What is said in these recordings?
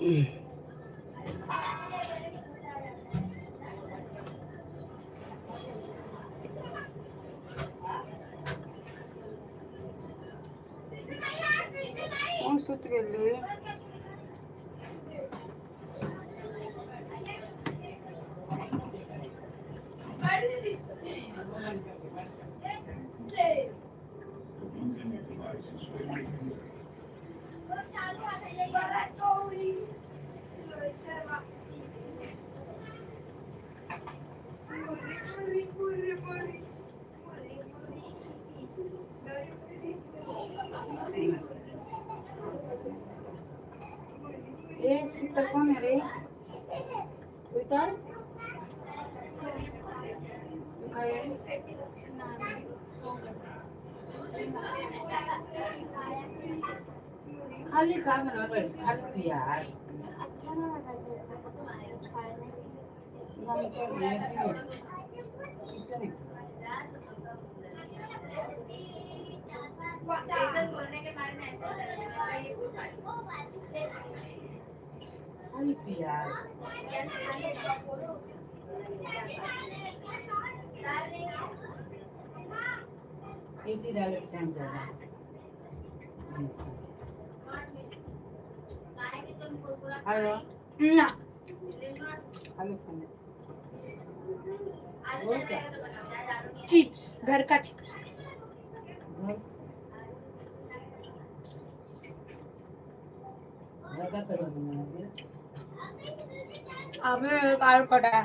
कोण सुत गेली? ए सीता कोण आहे रे? उतर काय खाली का म्हणा बस खाली यार अच्छा ना बोलने के बारे में यार एक ही डायरेक्ट टाइम जाना हेलो ना हेलो खाने चिप्स घर का चिप्स घर का करो अबे काल कटा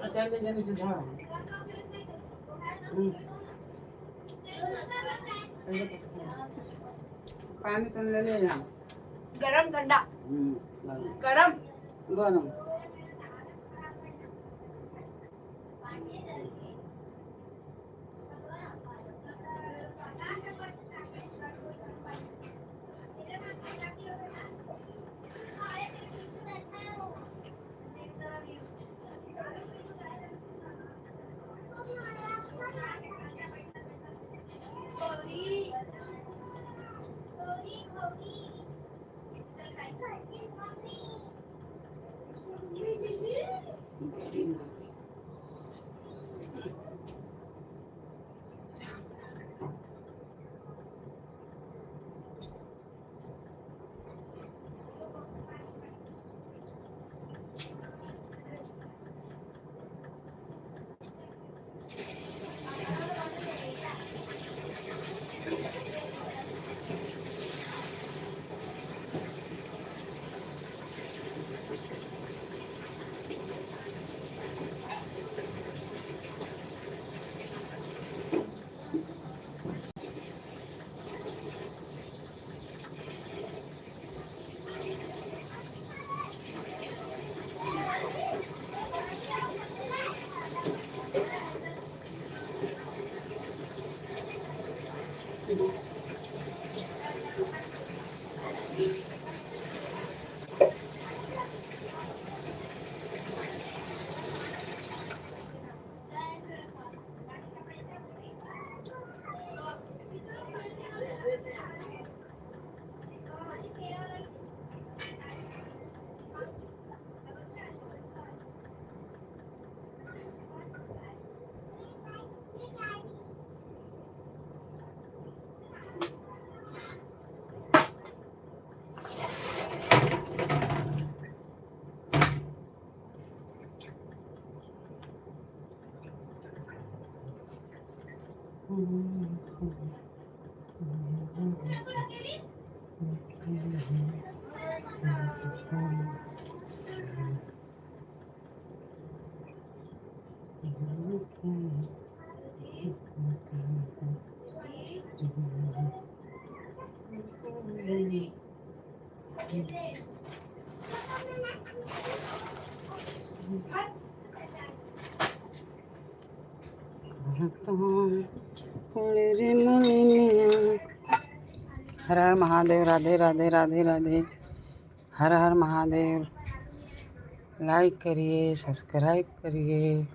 अच्छा ले जाने से था पानी तो ले लेना गरम ठंडा गरम गरम हर हर महादेव, राधे राधे राधे राधे, हर हर महादेव। लाइक करिए, सब्सक्राइब करिए।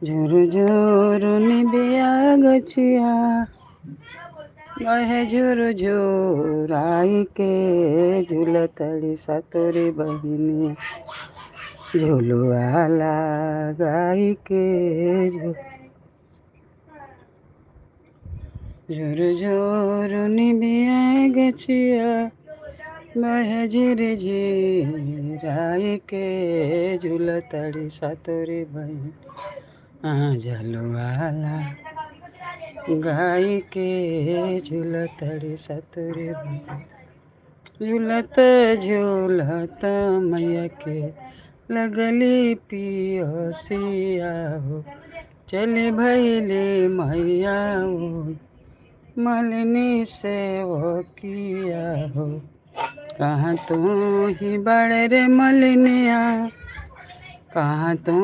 झुरु झुरु निबिया गछिया बहे झुरु झुराई के झूलतड़ी सतोरी बहिनिया झुलुआ लगाई के झुरु झुरु निबिया गछिया बहे झिरि झिराई के झूलतड़ी सतोरी बहिनिया झलुआ गाई के झूलतड़ी सतोरी झूलत झूलत मैया के लगली पियसिया हो चली भैली मैया हो मलिनी से वो किया हो कहाँ तू ही बड़े रे मलिनिया कहाँ तू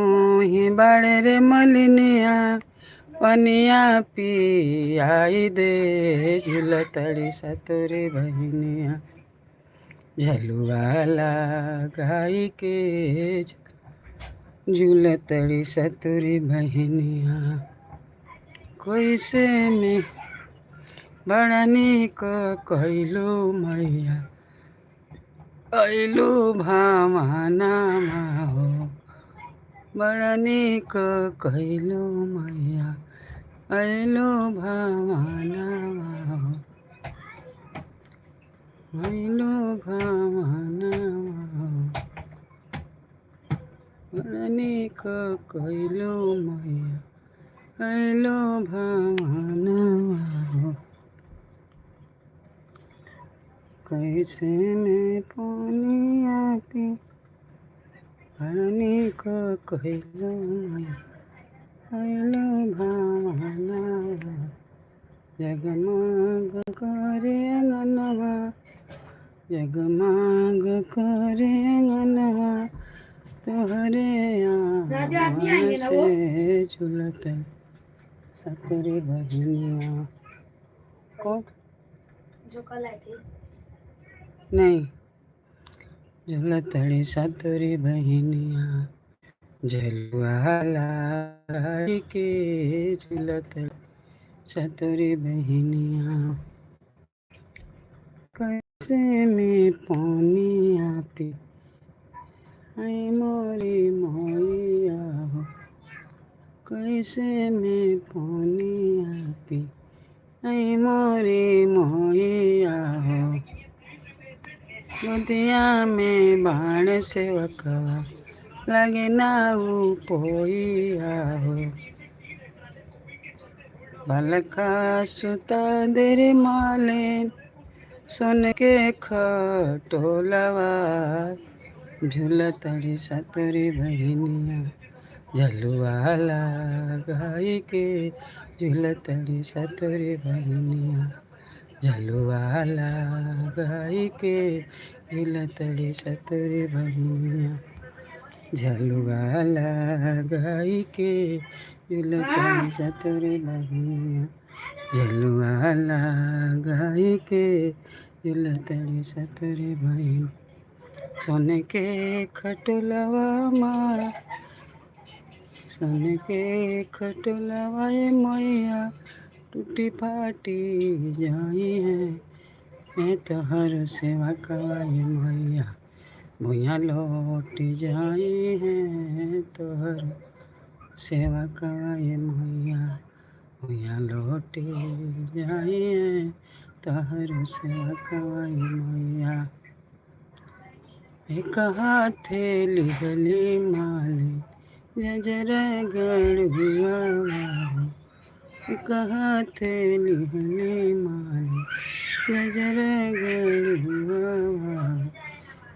ही बड़े रे मलिनिया पनिया पियाई दे झूलतड़ी सतोरी बहिनिया झलुआ लगाई के झूलतड़ी सतोरी बहिनिया कोई से में बड़ा निक कहलू मैया अइलू भावना हो बड़ा निक कहलू मैया अइलू भावना हो अइलू भावना हो बड़ा निक कहलू मैया अइलू भावना हो कैसे में पानिया पी बड़ा को कहलू मैया अइलू भावना जगमग करे अंगनवा जगमग करे अंगनवा तोहरे आँगन से झूलत सतोरी बहिनिया कौन जो कल आए थे नहीं झूलतड़ी सतोरी बहिनिया झलुआ लाई के झूलतड़ी सतोरी बहिनिया कैसे में पानिया पी आई मोरी मैया हो कैसे में पानिया पी आई मोरी मैया हो गोदिया में बाण से वकवा लगे नाऊ पोइया हो बलका सुता देर माले सुन के खटोलवा झूलतड़ी सतोरी बहिनिया झलुआ लगाई के झूलतड़ी सतोरी बहिनिया झलुआ लगाई के झूलतड़ी सतोरी बहिनिया झलुआ लगाई के झूलतड़ी सतोरी बहिनिया झलुआ लगाई के झूलतड़ी सतोरी बहिनिया सोने के खटोलवा माँ सोने के खटोलवा मैया टूटी फाटी जाई है मैं तो हर सेवा कवाई मैया भूया लौट जाई है तो हर सेवा कवाई मैया भूया लौट जाई है तो हर सेवा कवाई मैया एक हाथे लिहली माली जजर गढ़ुआ एक हाथे लिहली माली जजर गढ़ुआ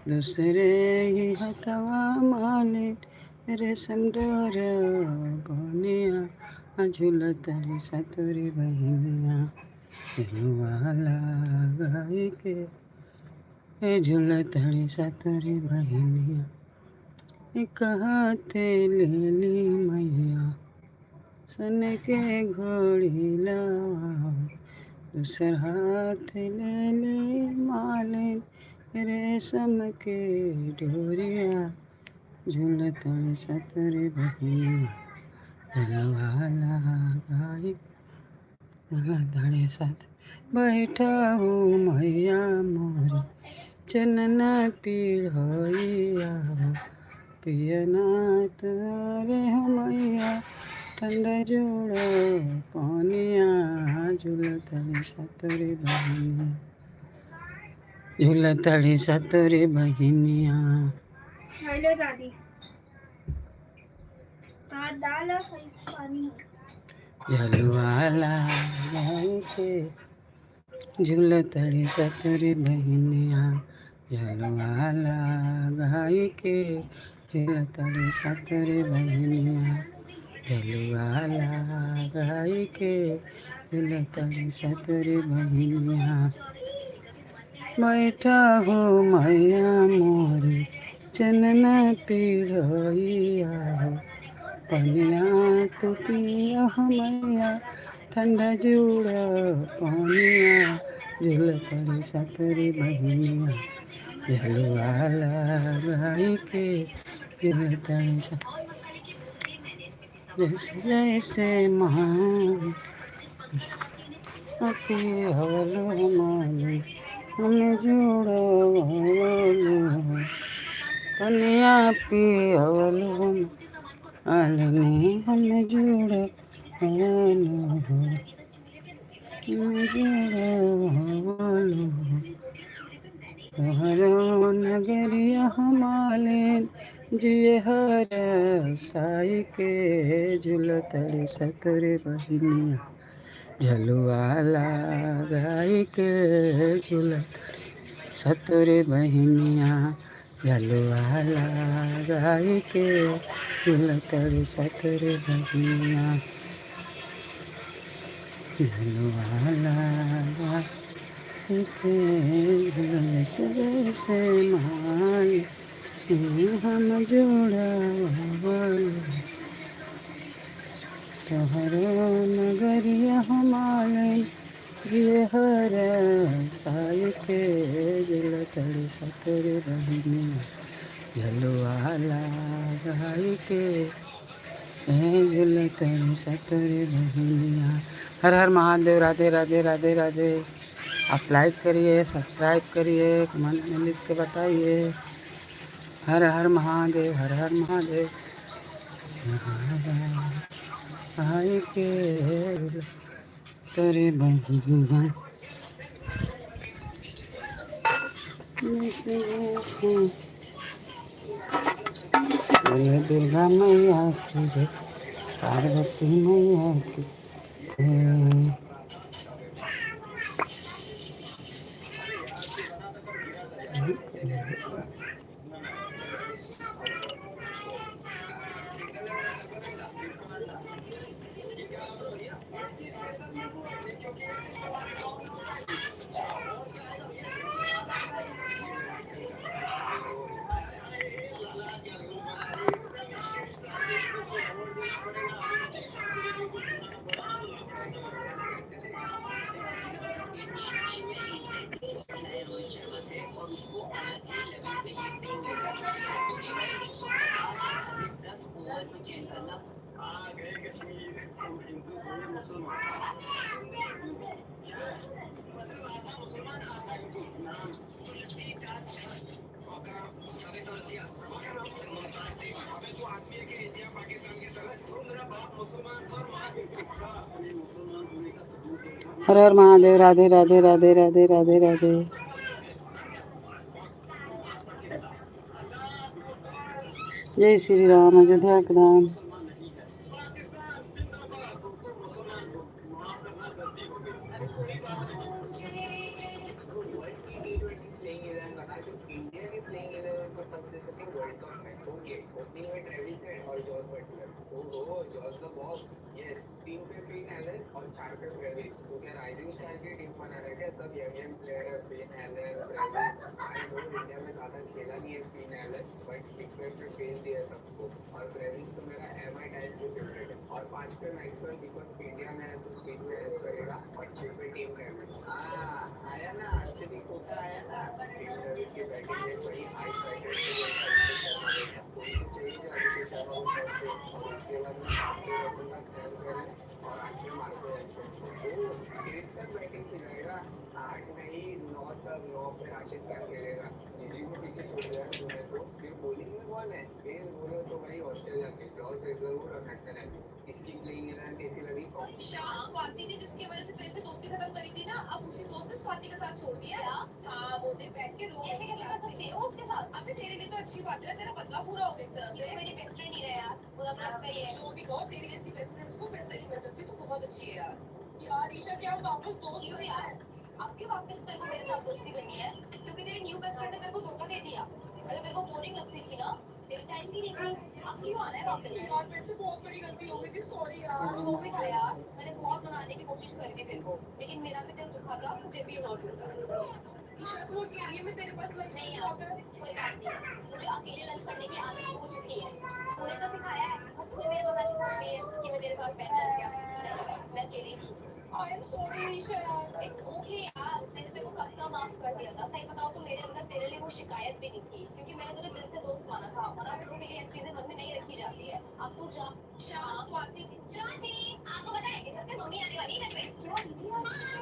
दूसरे ही हथवा माले रेशम डोर बनिया झूलतड़ी सतोरी बहिनिया झुलुआ लगाई के झूलतड़ी सतोरी बहिनिया एक हाथे ले ली मैया सन के घोड़ी लावा, दूसर हाथ ले ली मालिन रेशम के डोरिया, झूलतड़ी सतुर बहिनिया झलवाला गाई धड़े साथ बैठा हूँ मैया मोरी चनन पीढ़िया पियना तोरे हो मैया ठंडा जोड़ा पानिया, झूलतड़ी सतुर बहिनिया झूलतड़ी सतुर बहिनिया। हेलो दादी, तार डाल और पानी झलवाला गाई के झूलतड़ी सतुर बहिनिया, झलवाला गाई के झूलतड़ी सतुर बहिनिया, झलवाला गाई के झूलतड़ी सतुर बहिनिया। बैठा हो मैया मोरी चनना पीढ़िया, पनिया तू पिया मैया ठंडा जुड़ा पानिया, झूलतड़ी सतुर बहिनिया झलवाला गाई के झूलतड़ी जैसे जैसे महान हवलो माली हमें जोड़ा पनिया पियवलो आलनी हमें जोड़ा तोहरो नगरिया हमारे जिय हर साई के, झूलतड़ी सतुर बहिनिया झलवाला गाई के झूलतड़ी सतुर बहिनिया, झलवाला गाई के झूलतड़ी सतुर बहिनिया, झलवाला गाई के जैसे माई हम जोड़ा तोहरो नगरिया हमारे ये हर साई के, झूलतड़ी सतुर बहिनिया झलवाला गाई के झूलतड़ी सतुर बहिनिया। हर हर महादेव। राधे राधे राधे राधे। आप लाइक करिए, सब्सक्राइब करिए, कमेंट में लिख के बताइए। हर हर महादेव, हर हर महादेव। आई के तेरे बहिनिया बोले दुर्गा मैया की जय, पार्वती मैया की जय। हर हर महादेव। राधे राधे राधे राधे राधे राधे। जय श्री राम। अयोध्या के धाम। थिकनेस में पेन दिया है सबको, और ब्रेविस तो मेरा एमआई टाइप से फेवरेट है, और 5 पे मैक्सवेल बिकॉज इंडिया में है तो स्पीड में हेल्प करेगा, और 6 पे टीम में आया ना आरसीबी कोटा आया ना, फील्डर की बैटिंग में वही हाई बैटर से अभिषेक शर्मा देखा, उनको चाहिए अभिषेक शर्मा को शॉट पे, और उसके बाद में आपको रखूंगा सैम करन और 8 में मार्को एंसन, वो 8 तक बैटिंग खिलाएगा, 8 नहीं 9 तक, 9 पे राशिद खान खेलेगा, जीजी को पीछे छोड़ दिया है तुमने, तो फिर बॉलिंग में कौन है, पेस बोले तो भाई ऑस्ट्रेलिया के क्लॉज जरूर रखते हैं, इसकी प्लेइंग 11 कैसी लगी? स्वाति ने जिसकी वजह से तेरे से दोस्ती खत्म करी थी ना, अब उसी दोस्त ने स्वाति के साथ छोड़ दिया। हाँ, वो देख बैठ के रो रही है उसके साथ। अबे तेरे लिए तो अच्छी बात है, तेरा बदला पूरा हो गया एक तरह से। मेरी बेस्ट फ्रेंड ही रहे यार, पूरा तरफ का ही है। जो भी कहो, तेरी जैसी बेस्ट फ्रेंड उसको फिर से नहीं मिल सकती, तो बहुत अच्छी है यार। यार ईशा, क्या हम वापस दोस्त हो यार? अब क्यों वापस तेरे को मेरे साथ दोस्ती करनी है? क्योंकि तेरी न्यू बेस्ट फ्रेंड ने तेरे को धोखा दे दिया। अगर मेरे को बोरिंग लगती थी ना, तेरी टाइम की नहीं थी, अब क्यों आना है वापस? यार मेरे से बहुत बड़ी गलती हो गई थी, सॉरी यार। जो भी था यार, मैंने बहुत मनाने की कोशिश करी थी तेरे को, लेकिन मेरा भी दिल दुखा था, मुझे भी इग्नोर करता। ईशा, तू अकेली है, मैं तेरे पास लंच नहीं आता। कोई बात नहीं, मुझे अकेले लंच करने की आदत हो चुकी है। तूने तो सिखाया है, अब तुझे मेरे मना की सोच रही है कि मैं तेरे पास बैठ जाऊँ क्या? नहीं, मैं अकेली थी। आई एम सॉरी ईशा यार। इट्स ओके यार, मैंने तेरे को कब का माफ कर दिया था। सही बताओ तो मेरे अंदर तेरे लिए वो शिकायत भी नहीं थी, क्योंकि मैंने तुझे दिल से दोस्त माना था, और अब तो मेरी ऐसी चीजें मन में नहीं रखी जाती है। अब तू जा। स्वाति, चाची, आपको पता है इस हफ्ते मम्मी आने वाली है घर पे?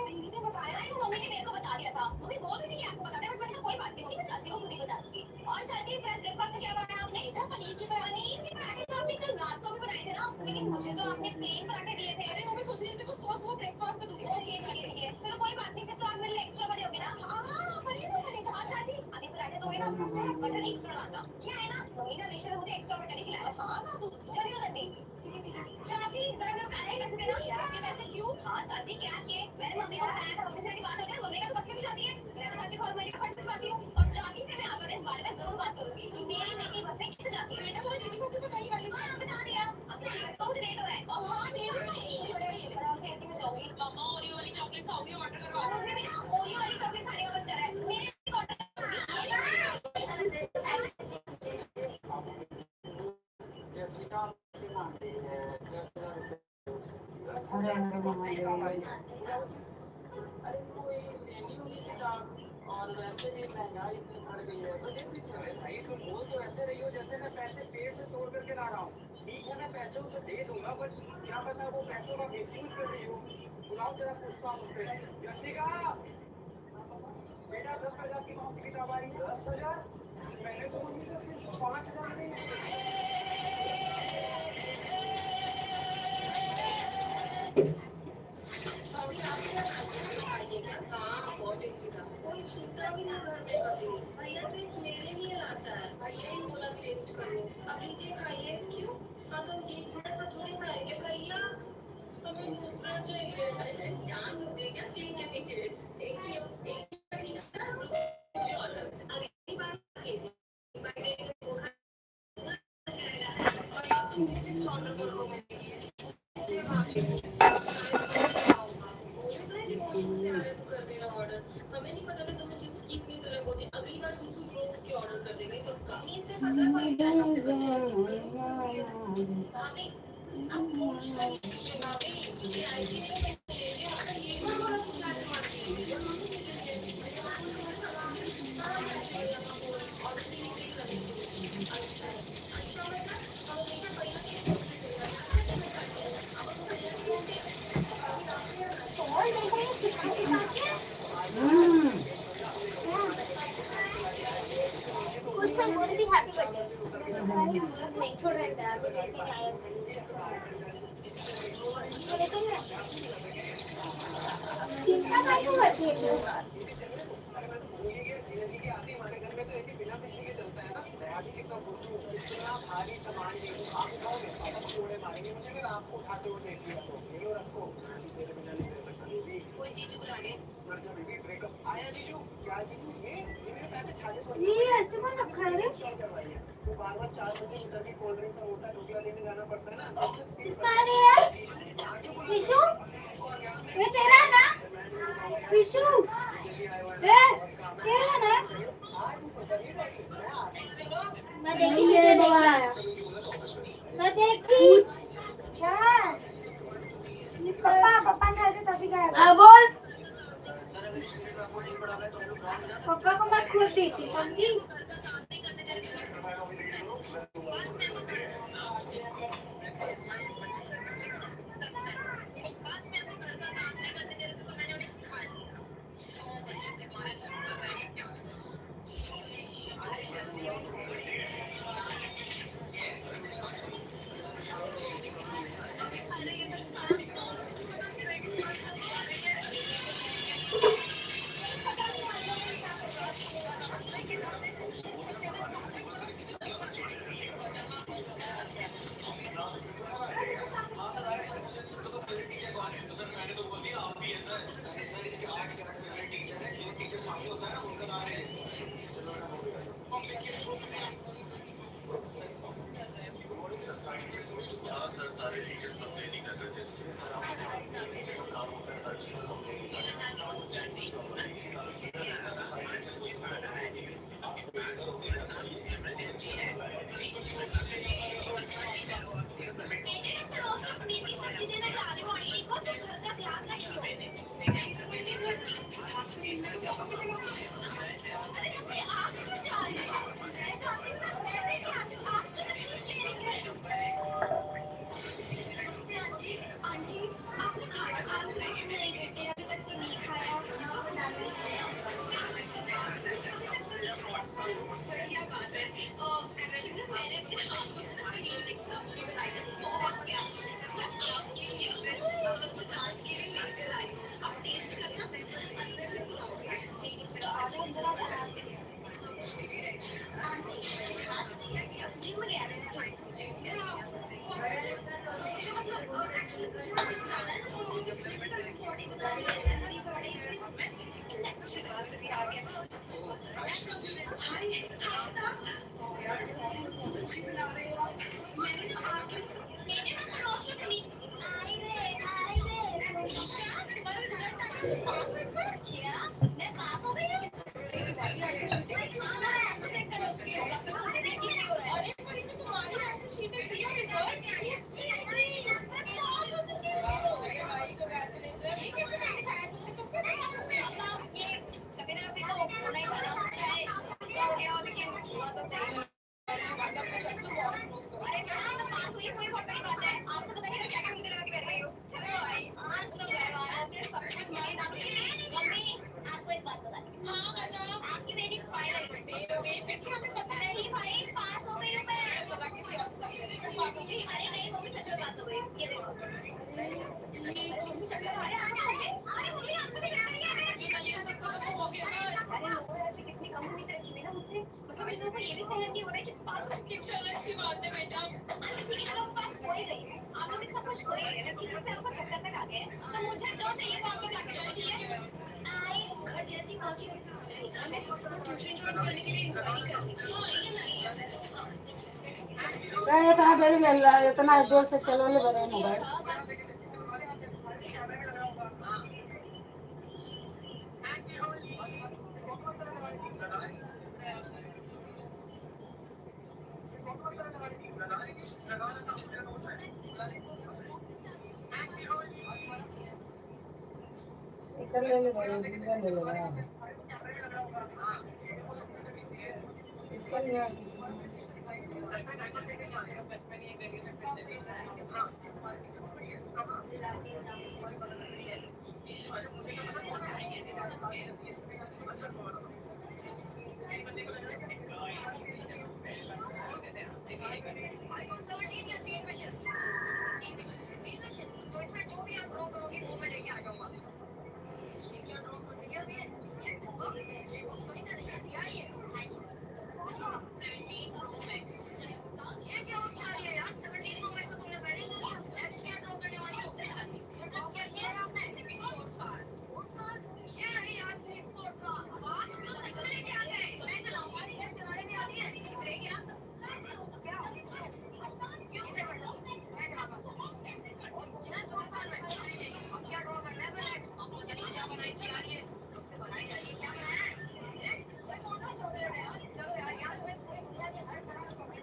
दीदी ने बताया। अरे वो मम्मी ने मेरे को बता दिया था, मम्मी बोल रही थी कि आपको बता दे, बट मैंने कहा कोई बात नहीं, मम्मी मैं चाची को खुद ही बता दूंगी। और चाची, ब्रेकफास्ट में क्या बनाया आपने? पनीर के पराठे तो आपने कल रात को भी बनाए थे ना, लेकिन मुझे तो आपने प्लेन पराठे दिए थे। अरे मम्मी सोच रही थी तो सॉस वो ब्रेकफास्ट में दूंगी। ओके ठीक है, चलो कोई बात नहीं, फिर तो आज मेरे लिए एक्स्ट्रा बने होंगे ना। हाँ, पनीर भी बनेगा। अच्छा जी, अभी पराठे दोगे ना, बटर एक्स्ट्रा डालना। क्या है ना, मम्मी ने हमेशा से मुझे एक्स्ट्रा बटर ही खिलाया। हाँ ना, तू जल्दी करती। चाची, जरा मेरे को खाने पैसे देना। क्या आपके पैसे क्यों? हाँ चाची, क्या आपके? मैंने मम्मी को बताया था, मम्मी से मेरी बात हो गई, मम्मी का तो बस में भी जाती है। मैं तो चाची को हर महीने का खर्च भिजवाती हूँ, और चाची से मैं आकर इस बारे में जरूर बात करूंगी कि मेरी बेटी बस में कैसे जाती है। बेटा, तुम्हें दीदी को क्यों बताई वाली? हाँ, बता दिया। अब तो मुझे लेट हो रहा है। और हाँ, देर हो रही है। ये देखो, ऐसे ऐसे में जाऊंगी। मम्मा, ओरियो वाली चॉकलेट खाओगी? ऑर्डर करवा। मुझे भी ना ओरियो वाली चॉकलेट खाने का मन कर रहा है। मेरे लिए ऑर्डर जैसिका से मांगती है 10,000 रुपए, हर हर महादेव। अरे कोई लेनी होगी किताब, और वैसे भी महंगाई इतनी बढ़ गई है, तो देख पीछे भाई, तुम बोल तो ऐसे रही हो जैसे मैं पैसे पेड़ से तोड़ करके ला रहा हूँ। ठीक है, मैं पैसे उसे दे दूंगा, बट क्या पता वो पैसों का मिसयूज कर रही हो। बुलाओ जरा, पूछता हूँ उससे। जैसिका बेटा, 10,000 की कौन सी किताब आ रही है? 10,000? मैंने तो उन्हीं को सिर्फ 5,000 में। हाँ, बहुत टेस्टी था। कोई छूता भी नहीं घर में कभी। भैया सिर्फ मेरे लिए लाता है। भैया ही बोला टेस्ट कर लो। अब लीजिए, खाइए। क्यों? हाँ, तो एक ऐसा थोड़ी खाएंगे भैया, हमें दूसरा चाहिए। अरे जान दो दे क्या क्लीन के पीछे? एक ही ऑर्डर। अगली बार ऑर्डर कर दो मेरे लिए। हमें नहीं पता था तुम्हें चिप्स की इतनी तलब होती। अगली बार सुसु प्रो के ऑर्डर कर देगा, तो कमी से फंसा भाभी, अब पूछ रही है भाभी कि आईजी ने ये वाला पूछा है अच्छा अच्छा, बेटा हम हमेशा पहिया के उसमें बोल दी हैप्पी बर्थडे। नहीं छोड़ रहे थे आगे चिंता नहीं करती है। जीजा जी के आते हमारे घर में तो ऐसे बिना बिजली के चलता है ना। मैं भी कितना बुद्धू, कितना भारी सामान दे दूं, आप उठाओगे, आप कोड़े मारेंगे मुझे, अगर आपको उठाते हुए देख लिया तो। ये लो रखो, तेरे बिना नहीं रह सकता बेबी। कोई जीजू बुला ले। मर जा बेबी, ब्रेकअप आया जीजू। क्या जीजू? ये मेरे पैर पे छाले थोड़ी। ये ऐसे कौन रखा है रे? इंस्टॉल करवाइए। तो बार-बार 4 बजे उतर के कोल्ड ड्रिंक, समोसा, ढोकला लेने जाना पड़ता है ना। किसका है यार? विशु, ये तेरा है ना? विशु, ये तेरा है ना? सुनो, मैं देखी मैं देखी क्या पापा पापा ने आते तभी गया हाँ बोल पापा को मैं खुद दी थी समझी इतना देरी ले ला इतना जोर से चलो ले बड़े मोबाइल इधर ले ले बड़े इधर ले ले इसका लिया तो इसमें जो भी आप ड्रॉ करोगे वो मैं लेके आ जाऊंगा क्या ड्रॉ कर दिया मैं सही तो नहीं है क्या ये ये क्या होशियारी है यार 17 प्रो मैक्स तो तुमने पहले ही लिया नेक्स्ट क्या ड्रॉ करने वाली हो ड्रॉ क्या किया है आपने स्पोर्ट्स कार ये नहीं यार स्पोर्ट्स कार वाह तुम तो सच में लेके आ गए मैं चलाऊंगा नहीं चलाने में आती है लेके आ क्या इधर बैठो मैं चलाता हूं स्पोर्ट्स कार में क्या ड्रॉ करना है नेक्स्ट अब पता नहीं क्या बनाई थी यार ये तुमसे बनाई जा रही है क्या बनाया है कोई कौन सा छोड़ रहे हो यार चलो यार तुम्हें पूरी दुनिया की हर तरह का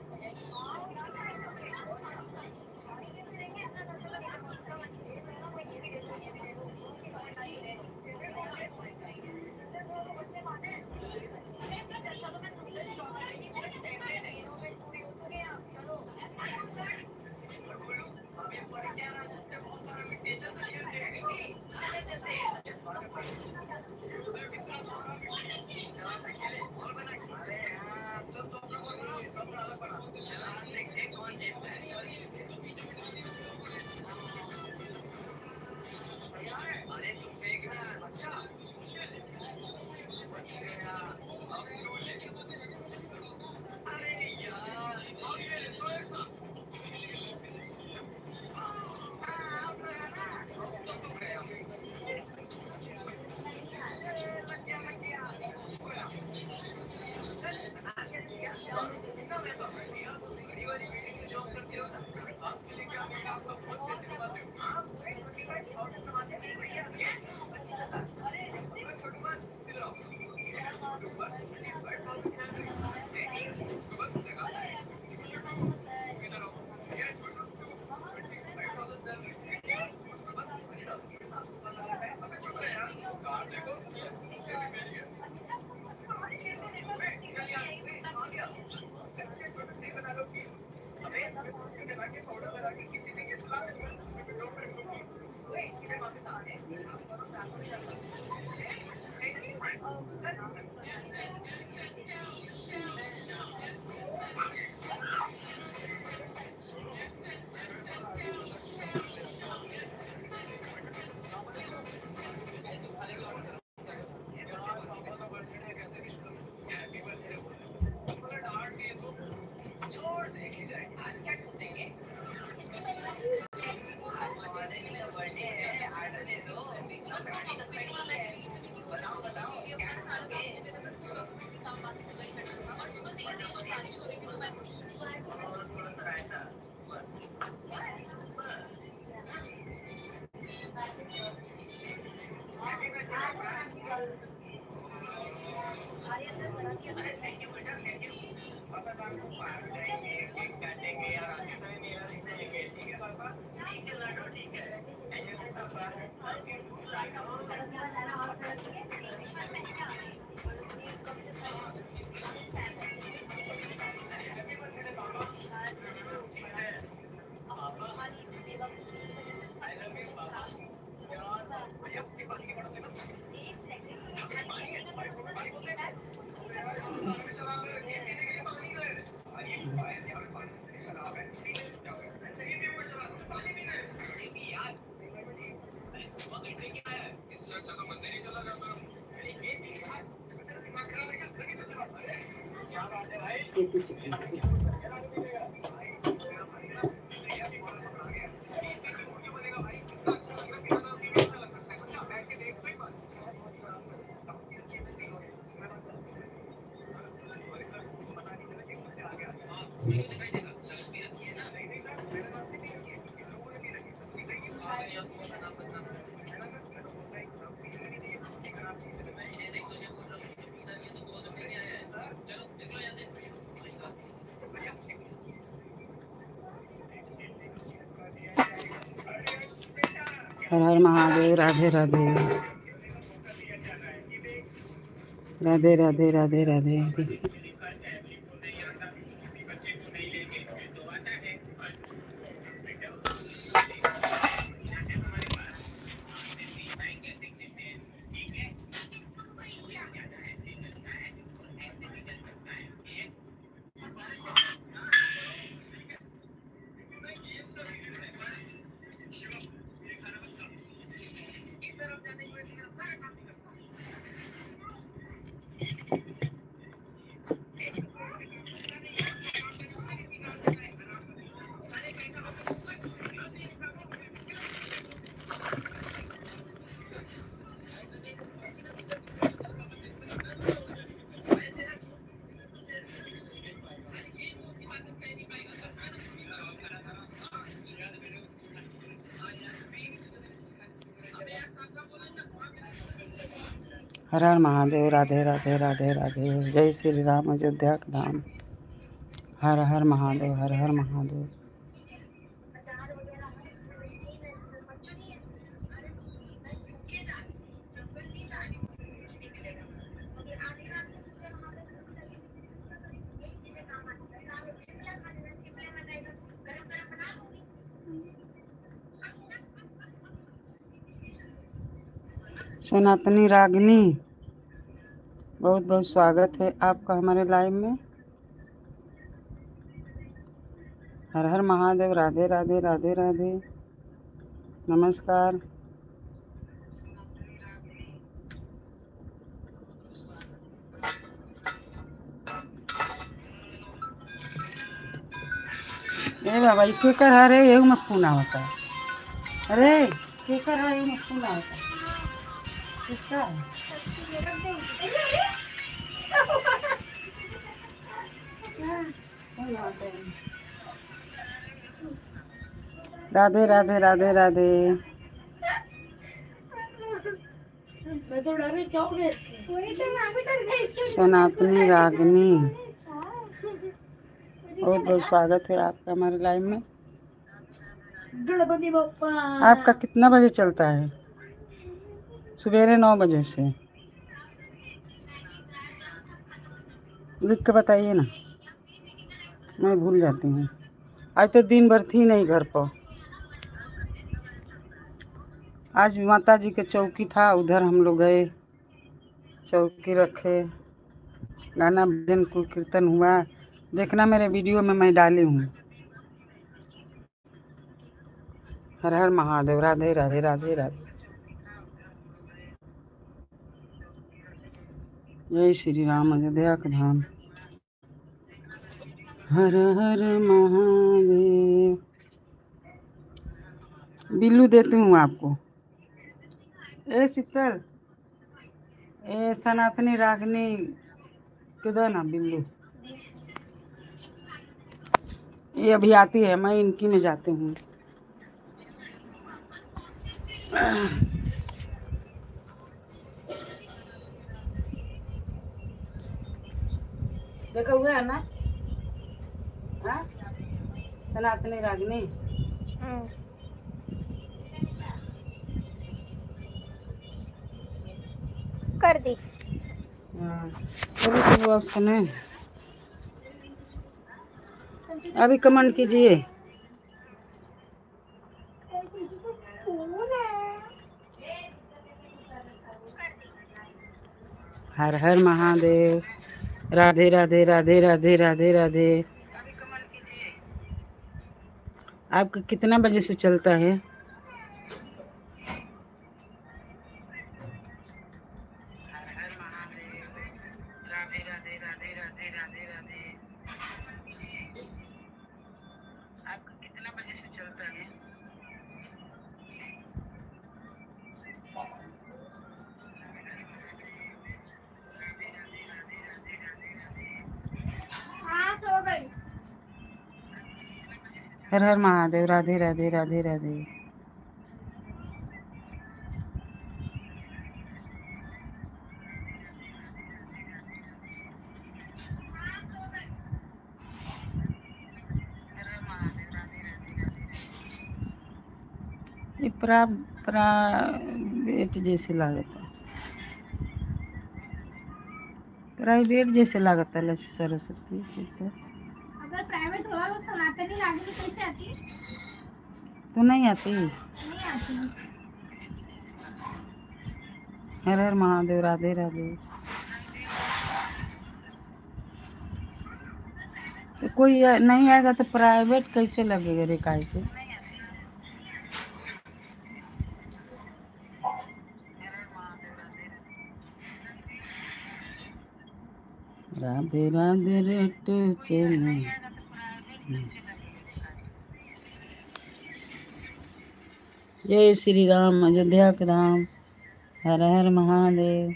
हर हर महादेव। राधे राधे राधे राधे राधे राधे। हर हर महादेव। राधे राधे राधे राधे। जय श्री राम अयोध्या का धाम। हर हर महादेव। हर हर महादेव। सनातनी रागनी, बहुत बहुत स्वागत है आपका हमारे लाइव में। हर हर महादेव, राधे राधे राधे राधे, नमस्कार। ए बाबा ये के कर अरे ये मत फोन आवता है। अरे के कर रहा है, ये मत फोन आवता है। किसका है? फोन आवता है। राधे राधे राधे राधे। मैं तो डर रही, क्या हो गया इसको? वही तो मैं भी डर गई इसके। सनातनी रागनी, बहुत बहुत स्वागत है आपका हमारे लाइव में। गणपति बप्पा। आपका कितना बजे चलता है? सवेरे 9 बजे से। लिख के बताइए ना, मैं भूल जाती हूँ। आज तो दिन भर थी नहीं घर पर। आज माता जी के चौकी था, उधर हम लोग गए, चौकी रखे, गाना भजन कुल कीर्तन हुआ। देखना मेरे वीडियो में मैं डाली हूँ। हर हर महादेव, राधे राधे राधे राधे, जय श्री राम, अयोध्या का धाम। हर हर महादेव। बिल्लू देती हूँ आपको। ए शीतल, ए सनातनी रागनी किधर ना बिल्लू। ये अभी आती है, मैं इनकी में जाती हूँ। देखा हुआ है ना? हाँ? सनातनी रागनी कर दी। हाँ, चलो तो वो ऑप्शन है। अभी कमेंट कीजिए। हर हर महादेव, राधे राधे राधे राधे राधे राधे। आपका कितना बजे से चलता है? राधे राधे राधे राधे राधे राधे। आपका कितना बजे से चलता है? हाँ सो गई। हर हर महादेव, राधे राधे राधे राधे। ये प्राइवेट जैसे लागता है, प्राइवेट जैसे लागता है। सरस्वती शीतल अगर प्राइवेट होगा तो सनातनी रागनी कैसे आती है? तो नहीं आती। नहीं आती। हर हर महादेव, राधे राधे। तो कोई नहीं आएगा तो प्राइवेट कैसे लगेगा रे? काय के राधे राधे रेट चले। जय श्री राम, अयोध्या के धाम। हर हर महादेव।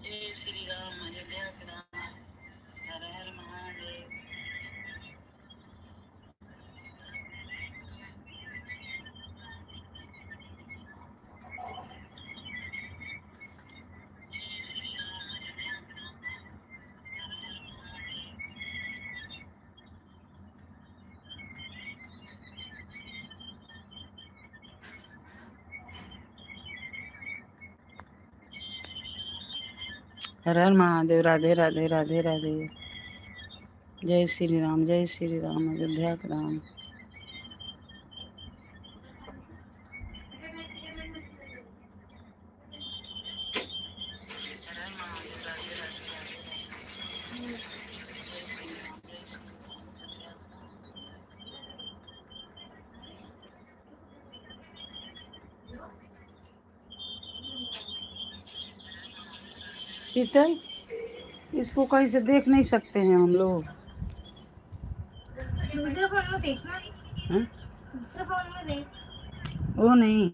जय श्री राम, अयोध्या के धाम। हर हर महादेव। हर हर महादेव, राधे राधे राधे राधे। जय श्री राम, जय श्री राम, अयोध्या के राम। शीतल, इसको कहीं से देख नहीं सकते हैं हम लोग। दूसरे फोन में देखना, हाँ? दूसरे फोन में देख। वो नहीं,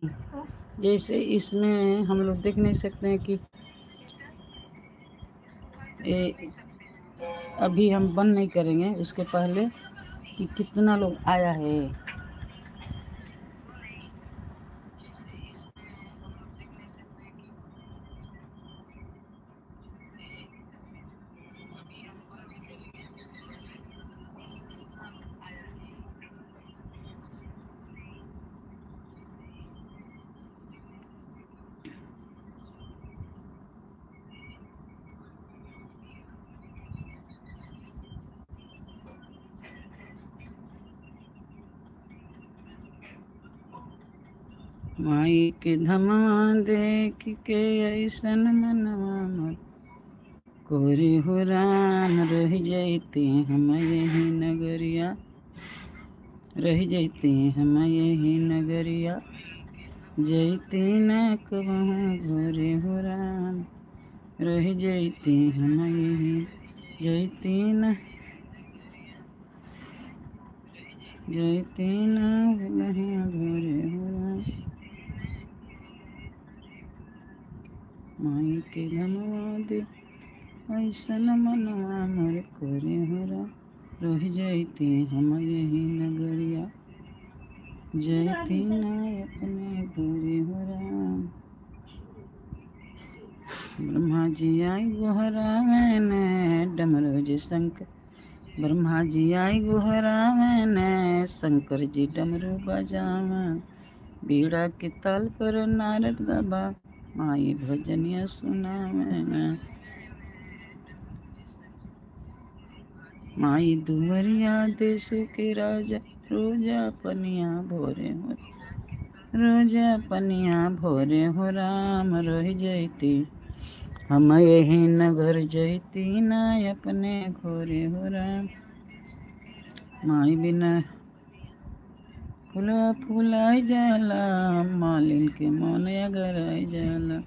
जैसे इसमें हम लोग देख नहीं सकते हैं कि ये अभी हम बंद नहीं करेंगे उसके पहले कि कितना लोग आया है। माई के धमवा देख के ऐसन मनवा मोर कोरी हो राम, रह जैते हम यही नगरिया, रह जैते हम यही नगरिया, जैते न कबहू घोरे हो राम, रह जैते हम यही, जैते न कबहू घोरे हो राम। माई के धमवा दे ऐसन मनवा मोर कोरे हो राम, रह जैते हम यही नगरिया, जैते न अपने गोरे हो राम। ब्रह्मा जी आई गोहरा मैंने डमरू जी शंकर, ब्रह्मा जी आई गोहरा मैंने शंकर जी डमरू बजावा, बीड़ा के ताल पर नारद बाबा माई भजनिया सुना मैंने। माई दुवरिया देश के राजा रोजा पनिया भोरे हो, रोजा पनिया भोरे हो राम, रह जैती हम यही नगर, जैती ना अपने घोरे हो राम। माई बिना फुलवा फुलाई जाला, मालिन के मन अगर आई जाला,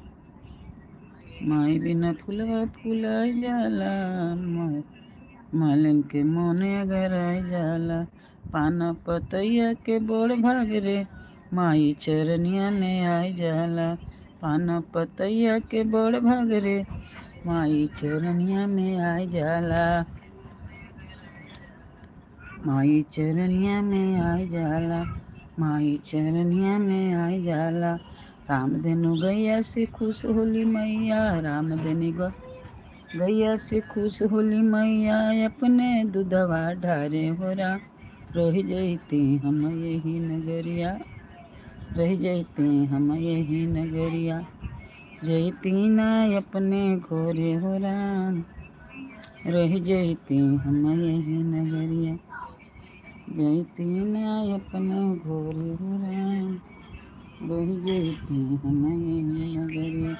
माई बिना फुलवा फुलाई जाला, मालिन के मन अगर आई जाला। पाना पतैया के बोड़ भाग रे माई चरनिया में आई जाला, पाना पतैया के बोड़ भाग रे माई चरनिया में आई जाला, माई चरनिया में आई जाला, माई चरनिया में आई जाला। रामधेनु गैया से खुश होली मैया, रामधेनु गैया से खुश होली मैया, अपने दूधवा ढारे हो राम, रह जैते हम यही नगरिया, रह जैते हम यही नगरिया, जैती ना अपने घोरे हो राम, रह जैते हम यही नगरिया, जैती ना अपने घोरे हो राम, रह जैते हम यही नगरिया।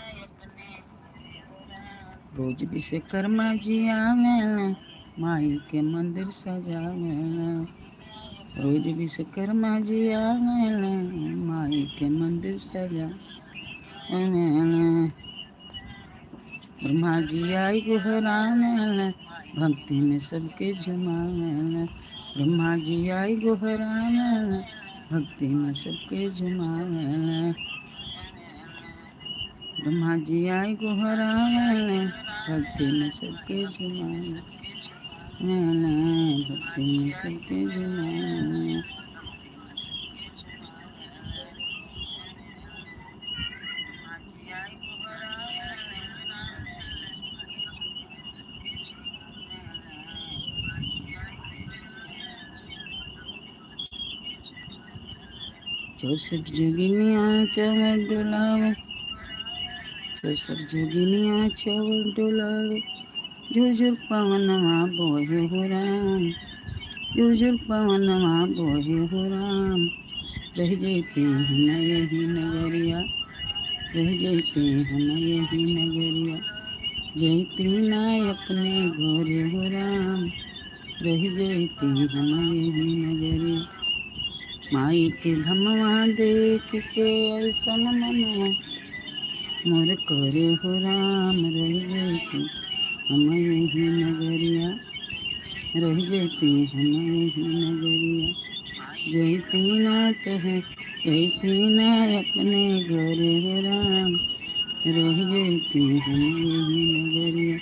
रोज विश्वकर्मा जी आवेला, माई के मंदिर सजावेला, रोज विश्वकर्मा जी आवेला, माई के मंदिर सजावेला। ब्रह्मा जी आई गोहरावेला, भक्ति में सबके झुमावेला, ब्रह्मा जी आई गोहरावेला, भक्ति में सबके झुमावेला। ब्रह्मा जी आई गोहरावेला, भक्ति में सबके झुमावेला, भक्ति में सबके झुमावेला। चौसठ जोगिनिया चवर डोलावे, चौसठ जोगिनिया चवर डोलावे, झुरझुर पवनमा बोहे हो राम, झुरझुर पवनमा बोहे हो राम। रह जैते हैं न यही नगरिया, रह जैते हैं न यही नगरिया। जैती ना अपने घोरे हो राम, रह जैती हैं न यही नगरिया। माई के धमवा देख के ऐसन मनवा मोर करे हो राम। रह जैती हम यही नगरिया, रह जैती हम यही नगरिया। जैती ना तह जैती ना अपने घरे हो राम, रह जैती हम यही नगरिया।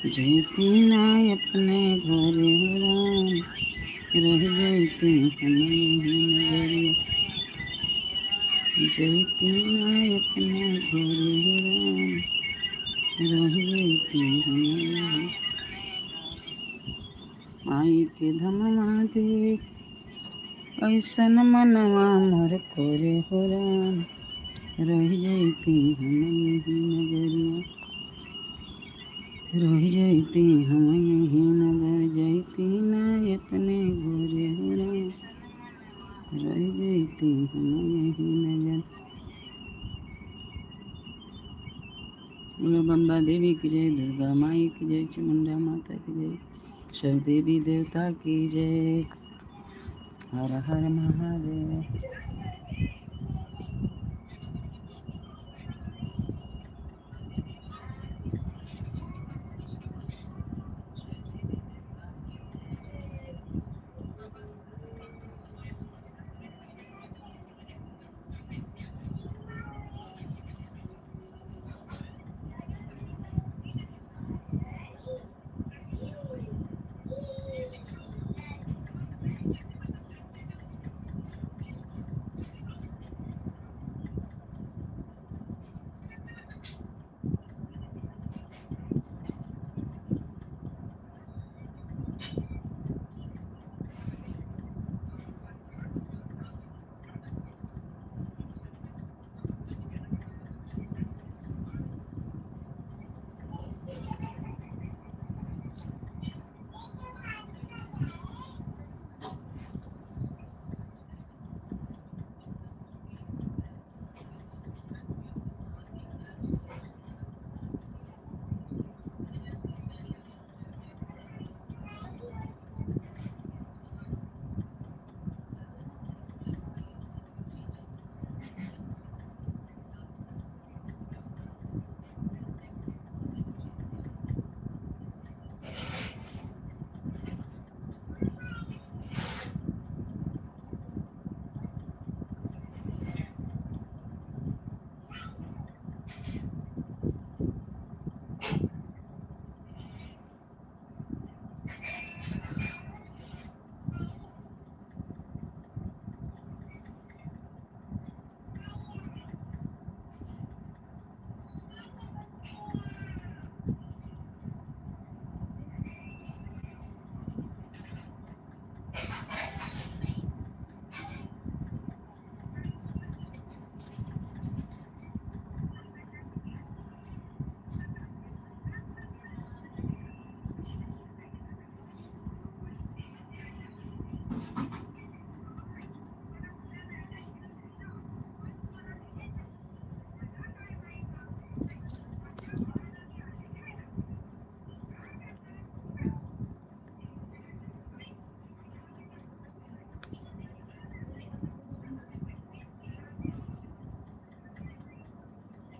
जैती ना अपने घरे हो राम, रह जैती हम यही नगरिया। जैती ना अपने घरे हो राम, रह जैती हम यही। माई के धमवा देख ऐसन मनवा मोर करे हो राम, रह जैती हम यही नगरिया। रह जैती हम यही नगर, जैती ना अपने घोरे हो राम, रह जैती हम यही नगर। बोलो बम्बा देवी की जय, दुर्गा माई की जय, चामुंडा माता की जय, सब देवी देवता की जय। हर हर महादेव।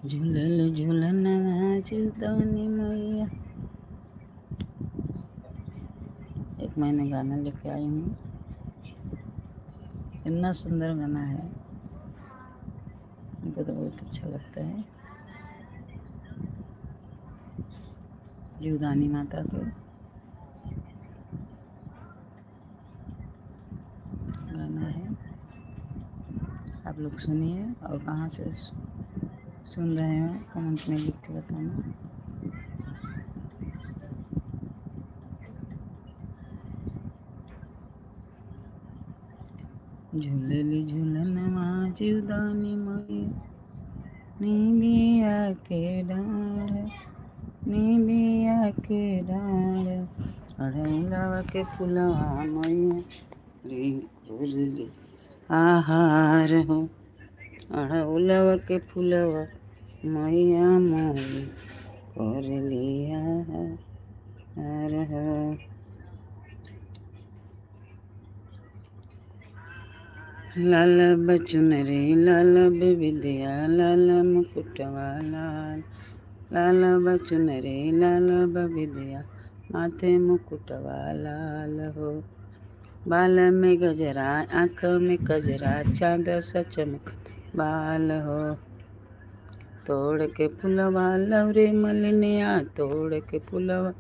झूलल झूलनवा झूलतानी मैया। एक मैंने गाना लेके आई हूँ, इतना सुंदर गाना है, मुझको तो बहुत अच्छा लगता है। जीवदानी माता के गाना है, आप लोग सुनिए और कहाँ से सुन रहे हैं कमेंट में लिख के बताना। झूलली झूलनवा जीवदानी मैया, नीबिया के डाढ़, नीबिया के डाल अड़ौलवा के फुलवा मैया रे कोरली आहार हो अड़ौलवा के फुलवा मैया मोरी कोरली आहार हो। लाल बचुन रे लाल विद्या लाल मुकुटवा लाल लाल बचुन रे लाल विद्या माथे मुकुटवा लाल हो। बाल में गजरा आँख में कजरा चांद सा चमकते बाल हो। तोड़ के फुलवा लवरे मलिनिया तोड़ के फुलवा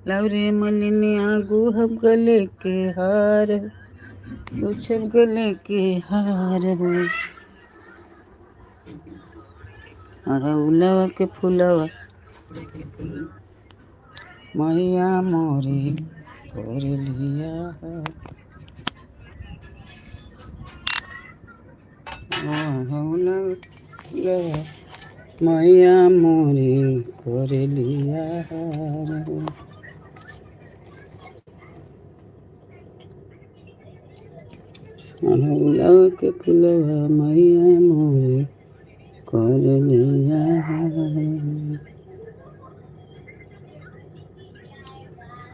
लवरे मलिनिया गुहब गले के हार गुच्छब गले के हार हो अड़ौलवा के फुलवा मैया मोरी कोरलिया अड़ौलवा मैया मोरी कोरलिया अड़ौलवा के फुलवा मैया मोरी कोरलिया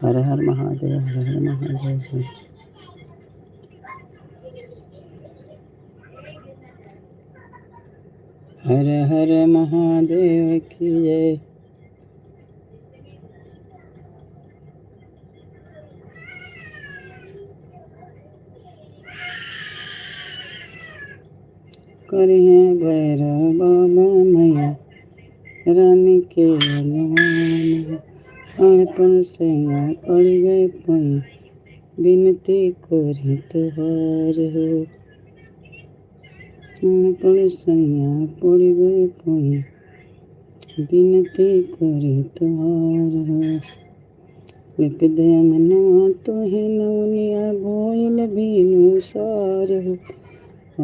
हर हर महादेव हर हर महादेव। हर हर महादेव की जय। करिए भैरव बाबा मैया रानी के अगवान अड़पन सैया पड़ गए पैया बिनती करी तुहार हो अड़पन सैया पड़ गए पैया बिनती करी तुहार हो। लिप दे अंगनवा तुहे नवनिया भोइल बीनु सार हो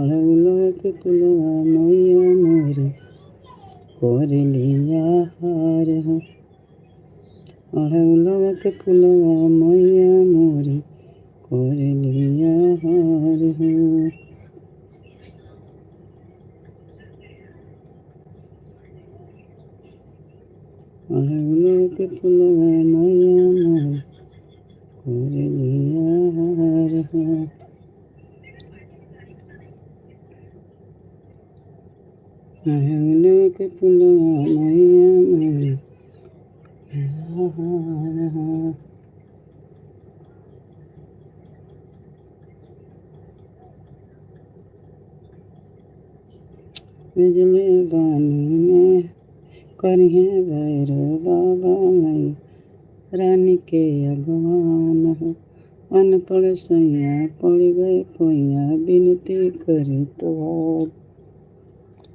अड़ौलवा के फुलवा मैया मोरी कोरलिया हार हो अड़ौलवा के फुलवा मैया मोरी कोरलिया हार हो। अड़ौलवा के फुलवा मैया मोरी कोरलिया हार हो अड़ौलवा के फुलवा मैया मोरी हार हो। बिजली बानी में करिए भैरव बाबा मैया रानी के अगवान हो अनपढ़ सैया पड़ गए पैया बिनती करे तुहार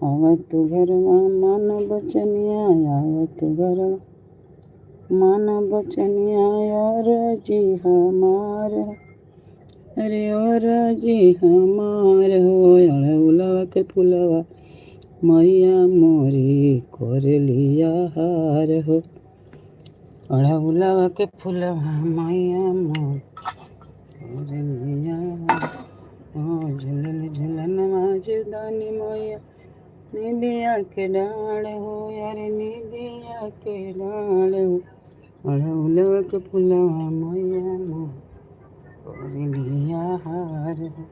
आवत घरवा मान बचनिया आवत घरवा मान बचनिया और जी हमार अरे और जी हमार हो अड़ौलवा के फुलवा मैया मोरी कोरलिया हार हो अड़ौलवा के फुलवा मैया मोरी कोरलिया हो झुलन झुलन माजदानी मैया निबिया के डाल हो यार निबिया के डाल हो अड़ौलवा के फुलवा मैया मोरी कोरलिया हार हो।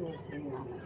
जय श्री राम।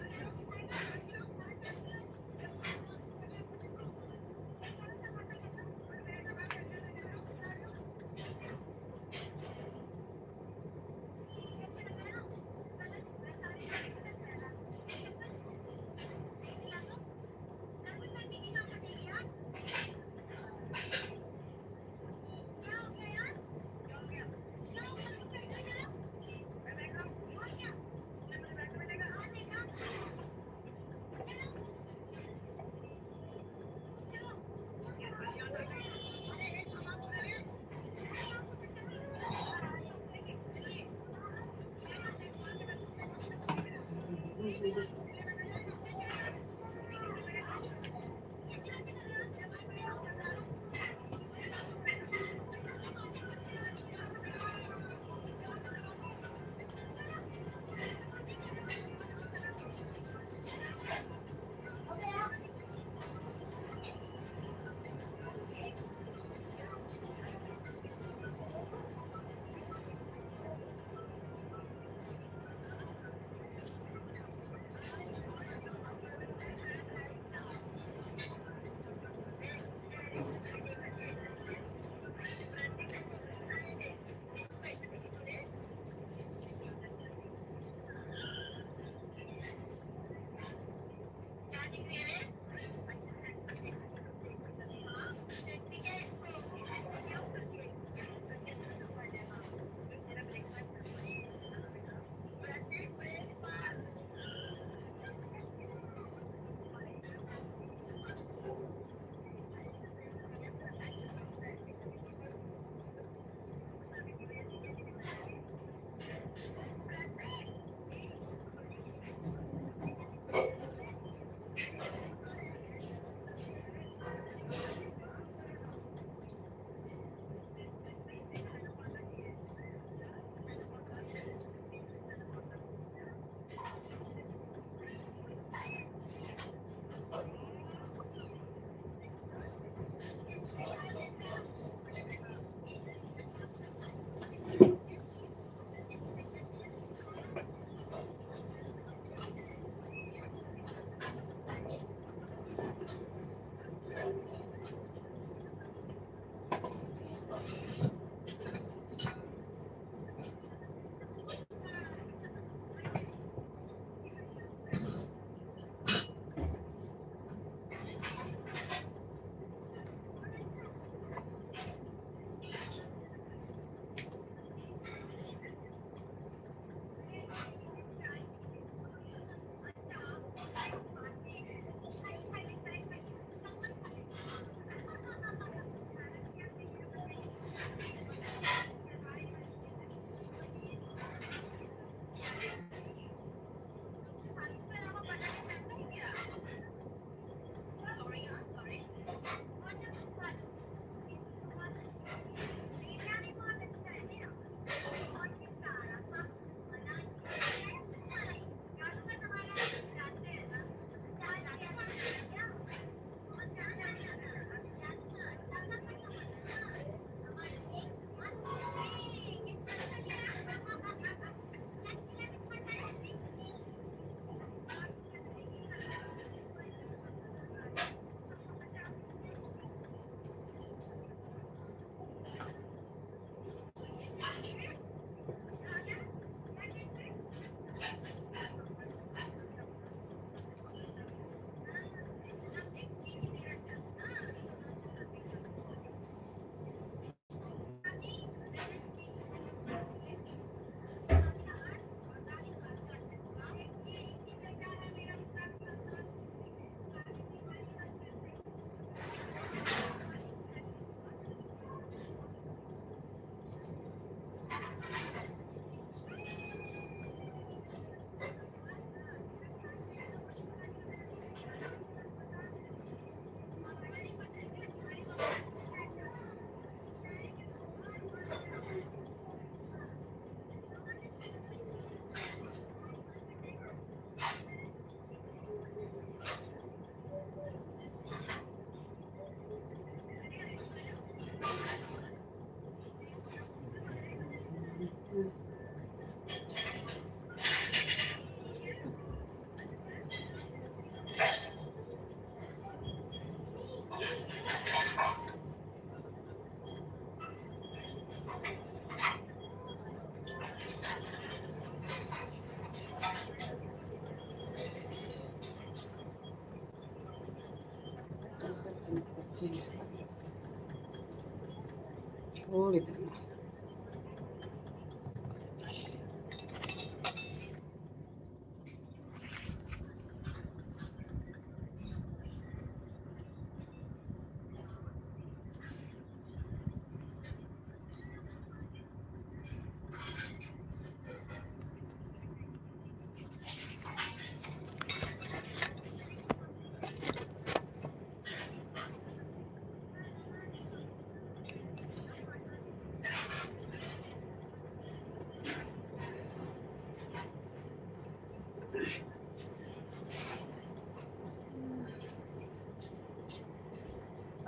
छोड़ देना।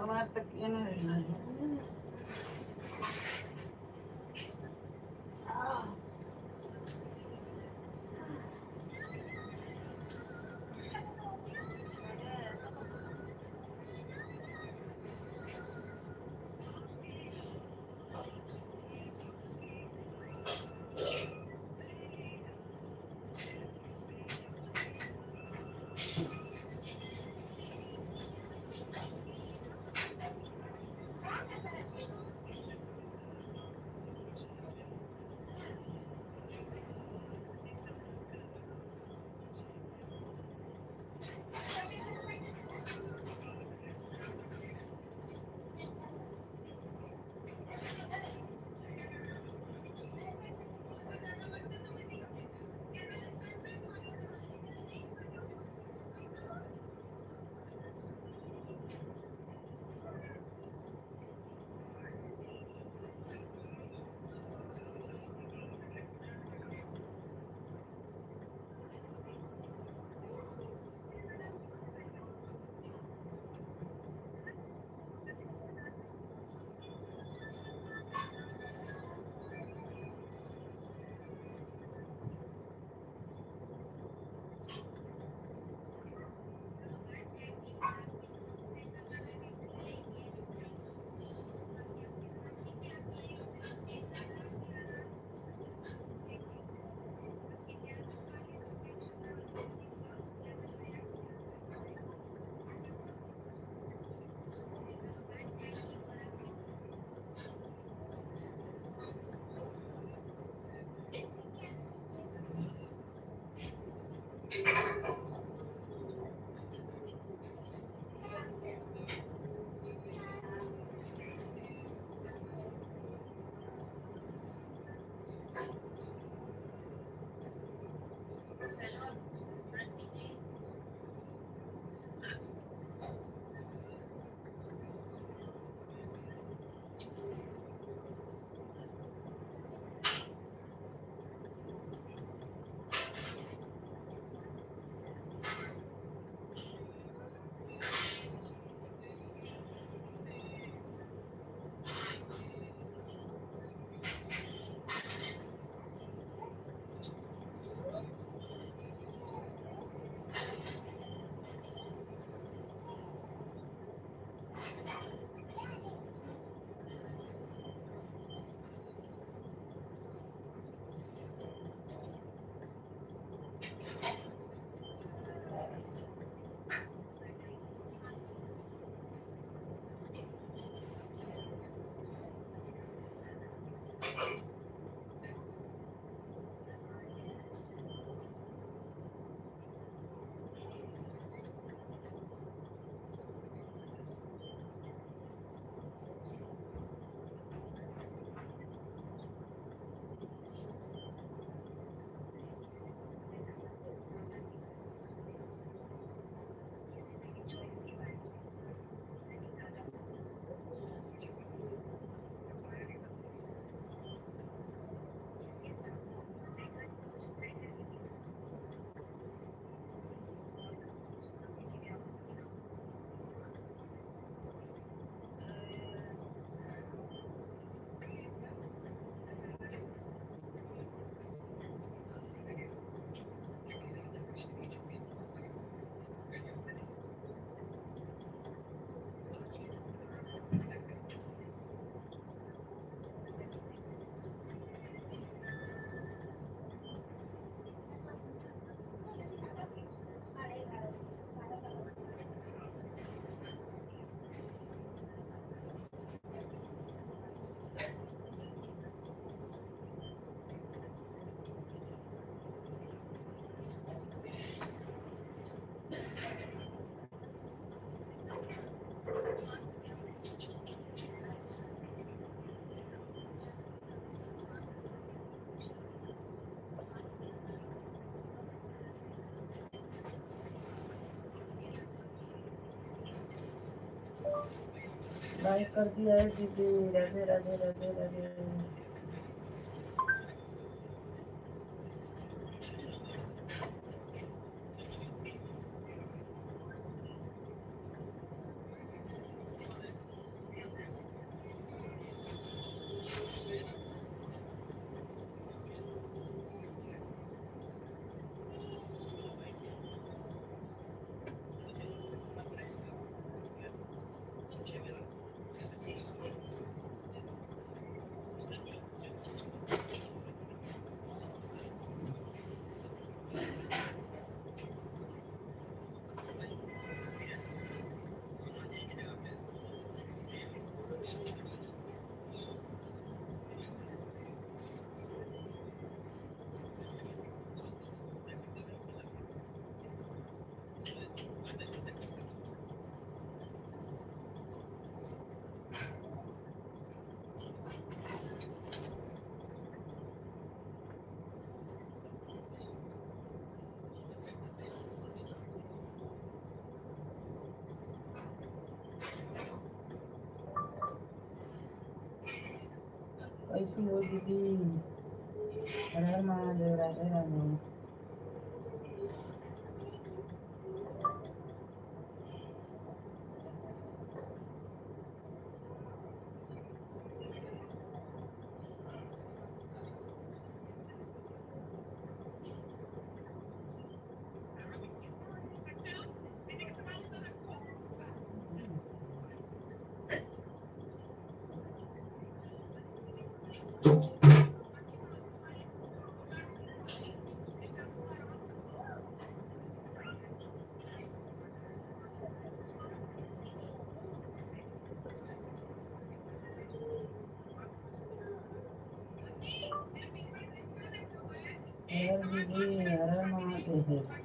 અમારે તો એને लाइक कर दिया है दीदी। राधे राधे राधे राधे। कैसी हो दीदी? हर हर महादेव। राधे राधे। हर दीदी हर हर महादेव।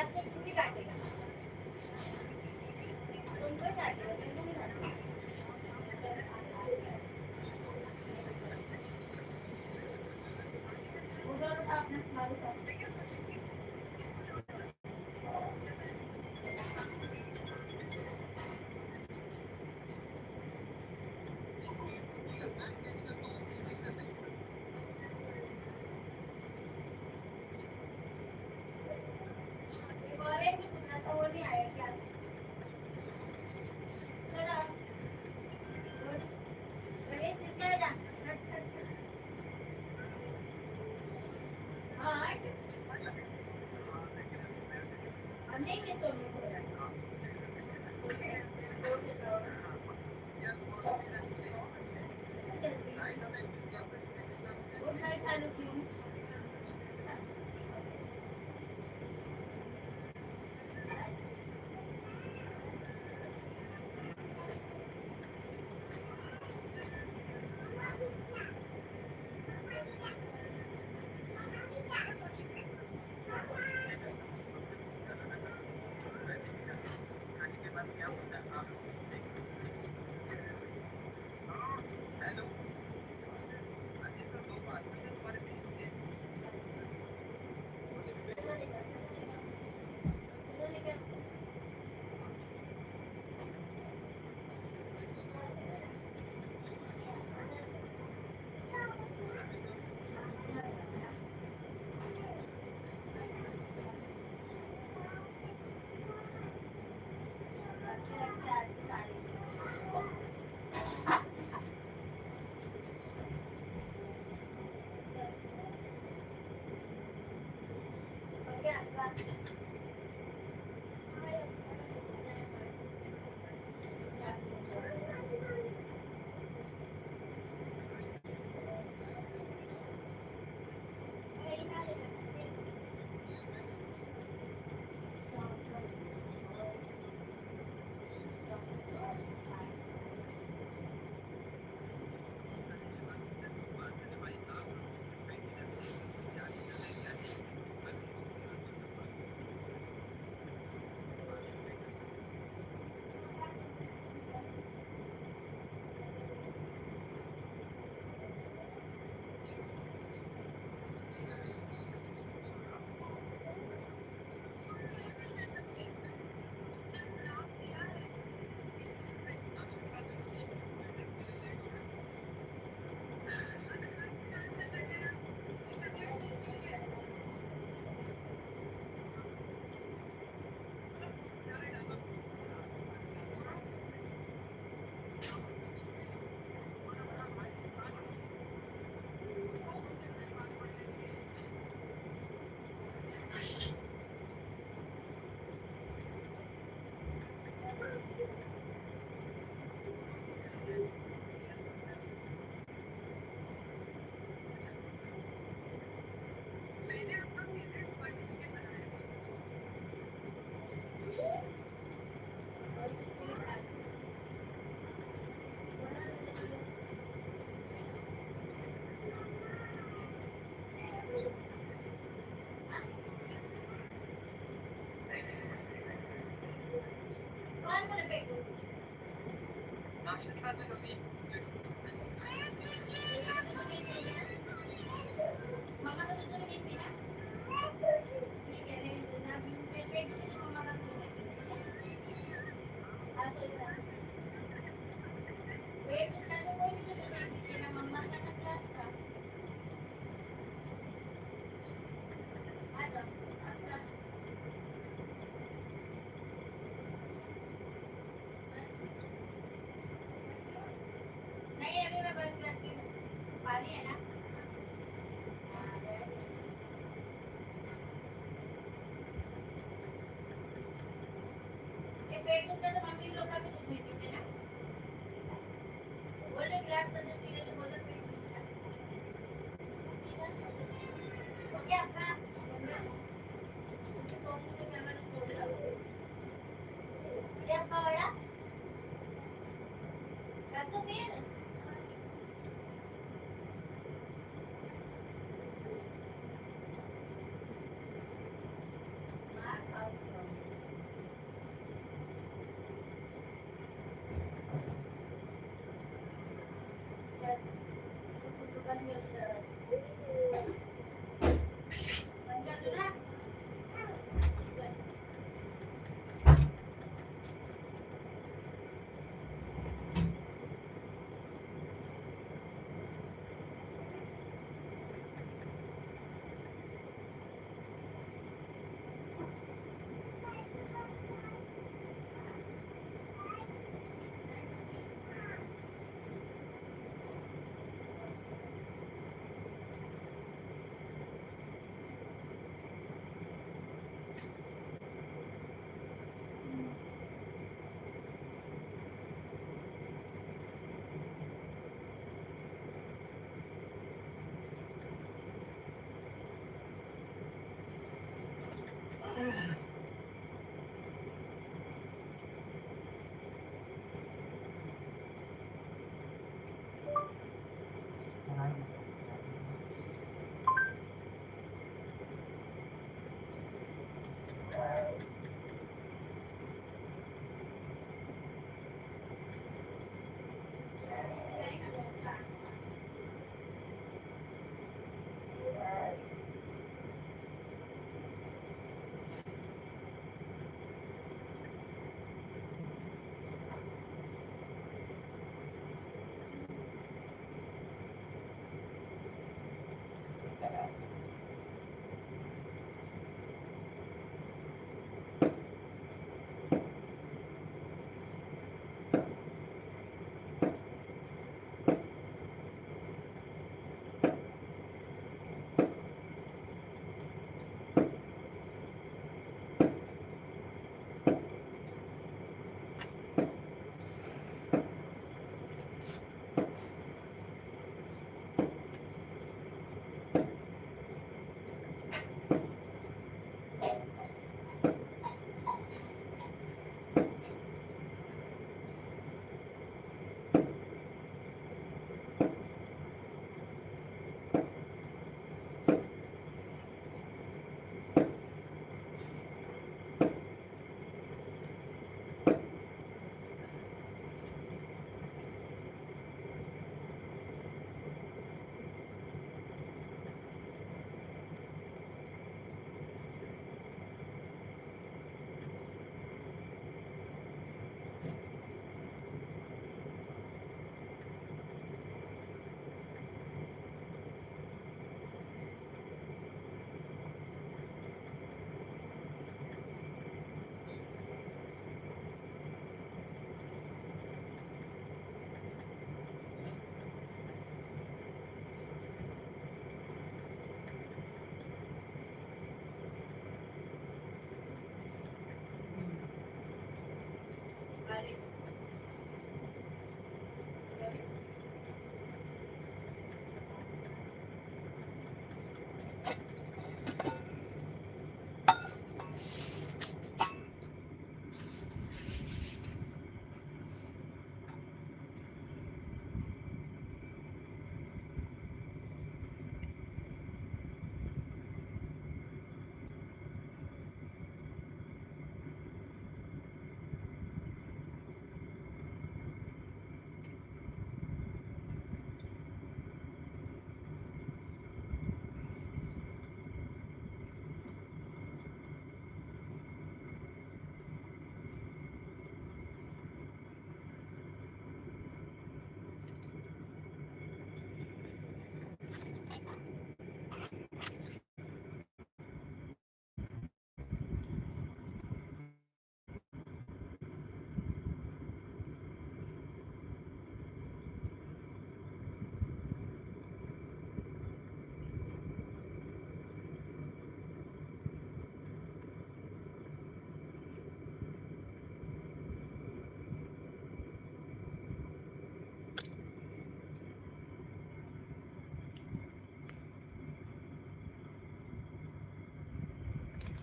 रात को छुट्टी काटेगा तुमको ही काटेगा मेरे को नहीं काटेगा उधर उठा अपना मारू का और एक दूसरा तो वो नहीं आया क्या जरा गणेश निकल जा हाँ नहीं नहीं तो गुड नाइट चालू क्यों मम्मा का दूध नहीं पीना ठीक है नहीं दूध मैं ले दूंगी तो मम्मा का दूध नहीं पीना आज पेट दुखता है तो कोई भी दूध नहीं पीना मम्मा का ना क्लास का आ जाओ नहीं अभी मैं बंद करती हूँ पानी है ना पेट दुखता है तो मम्मी लोग का भी दूध नहीं पीते ना बोले ग्लास का दूध पीने तो बोलते पेट दुखता है तो क्या आपका तो मुझे कैमरा छोड़ दो ये आपका बड़ा कर दो फिर मार खाओ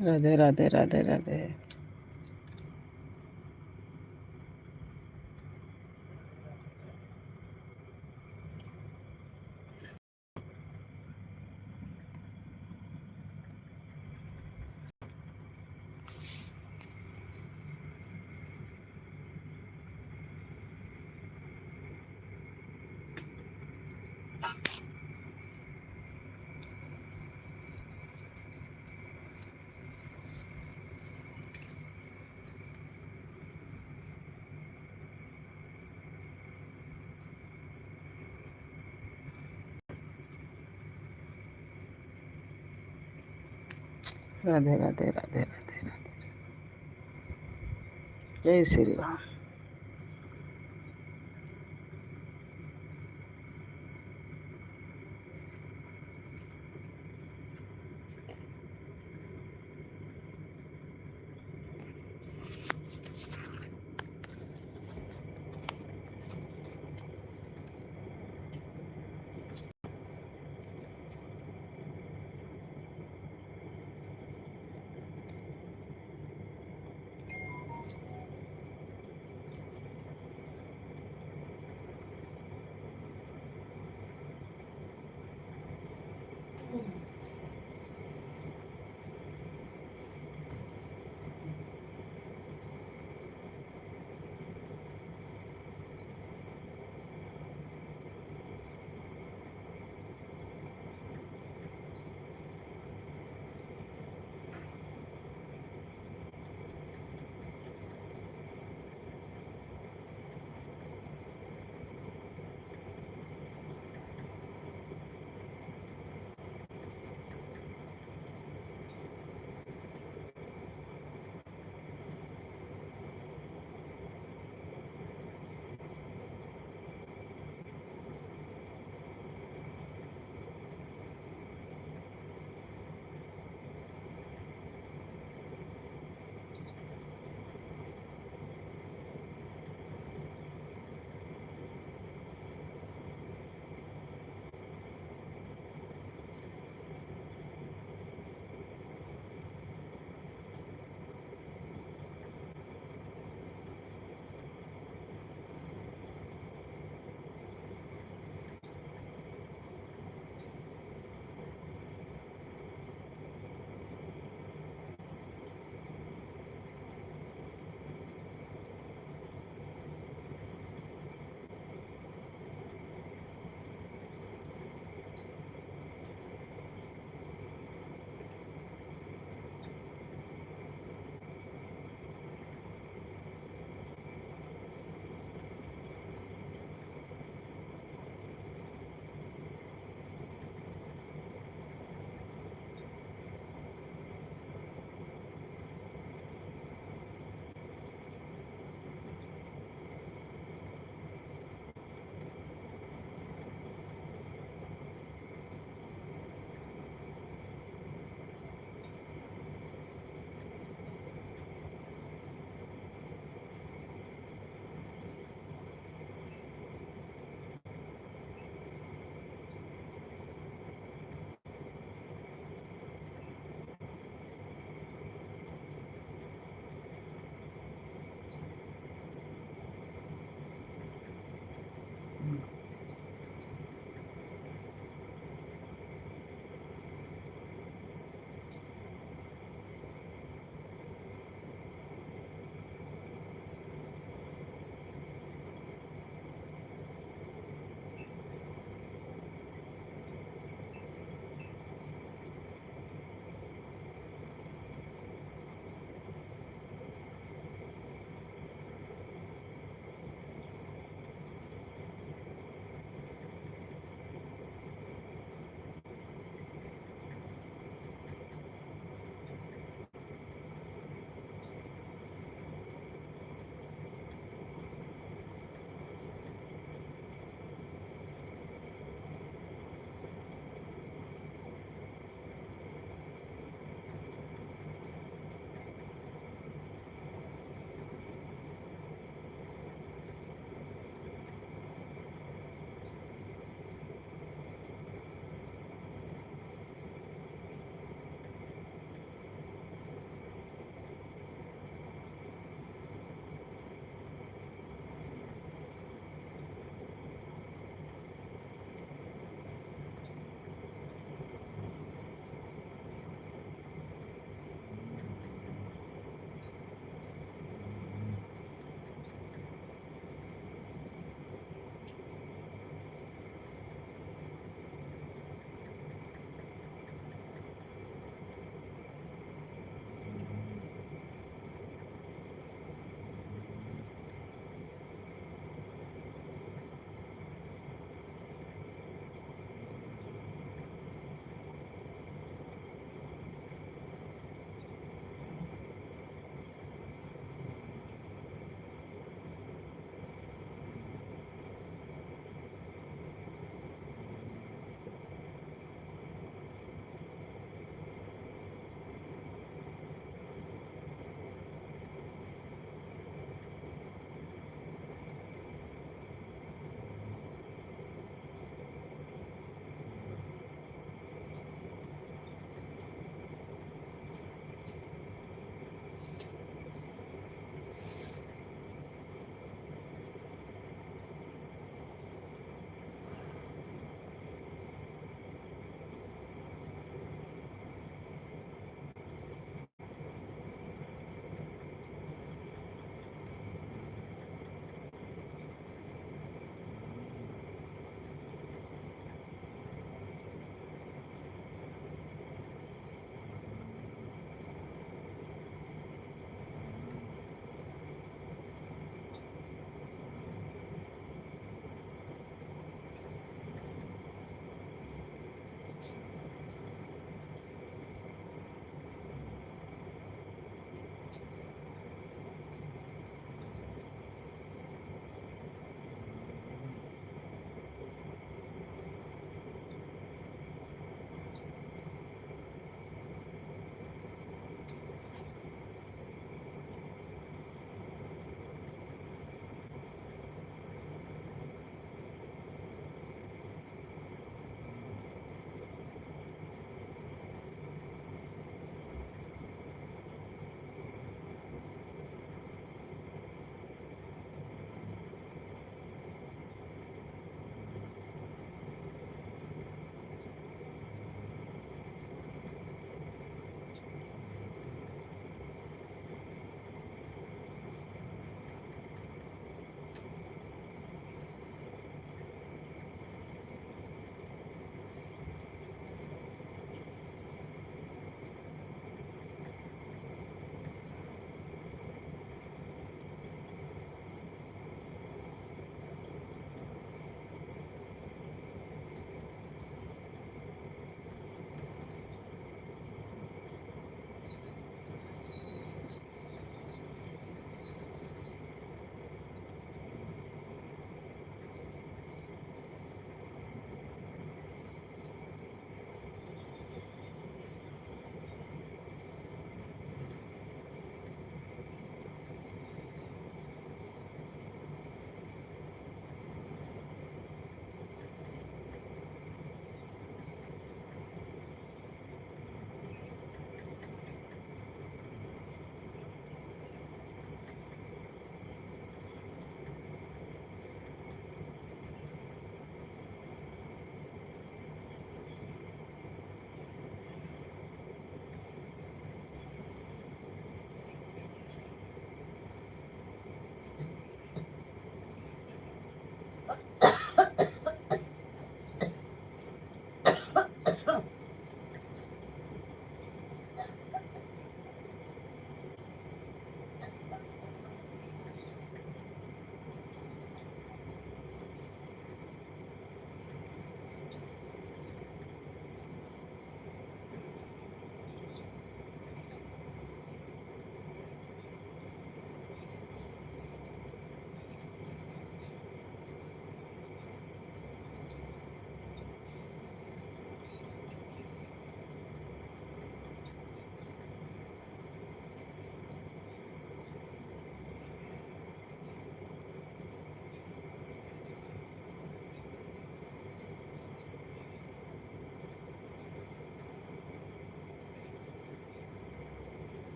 राधे राधे राधे राधे। राधे राधे राधे राधे राधे। जय श्री राम।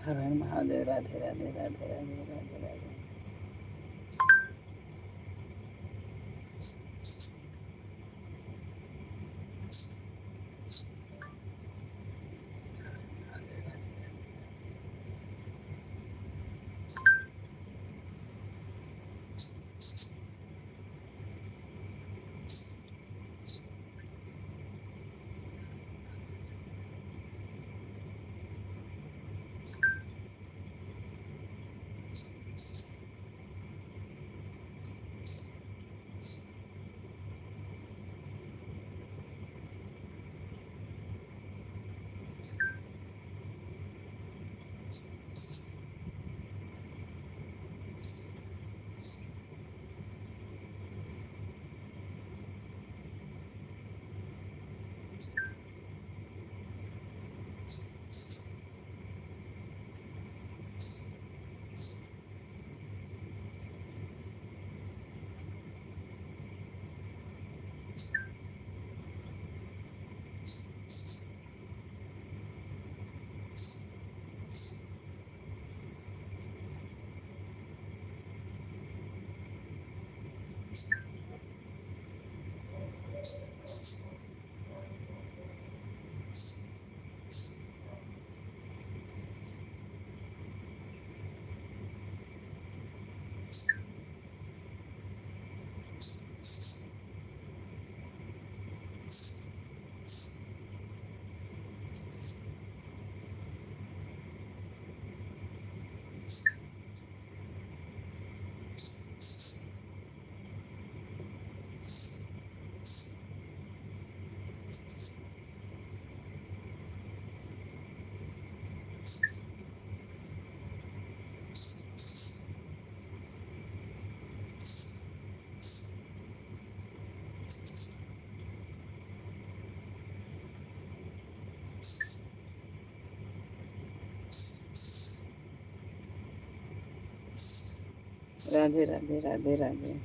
हर हर महादेव। राधे राधे राधे राधे राधे राधे। राधे राधे राधे राधे।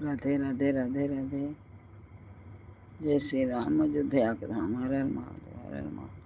राधे राधे राधे राधे। जय श्री राम, अयोध्या के धाम। हर हर महादेव, हर हर महादेव।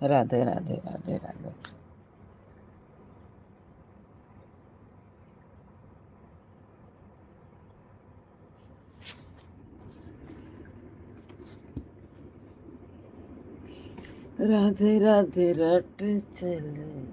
राधे राधे राधे राधे। राधे राधे रट चले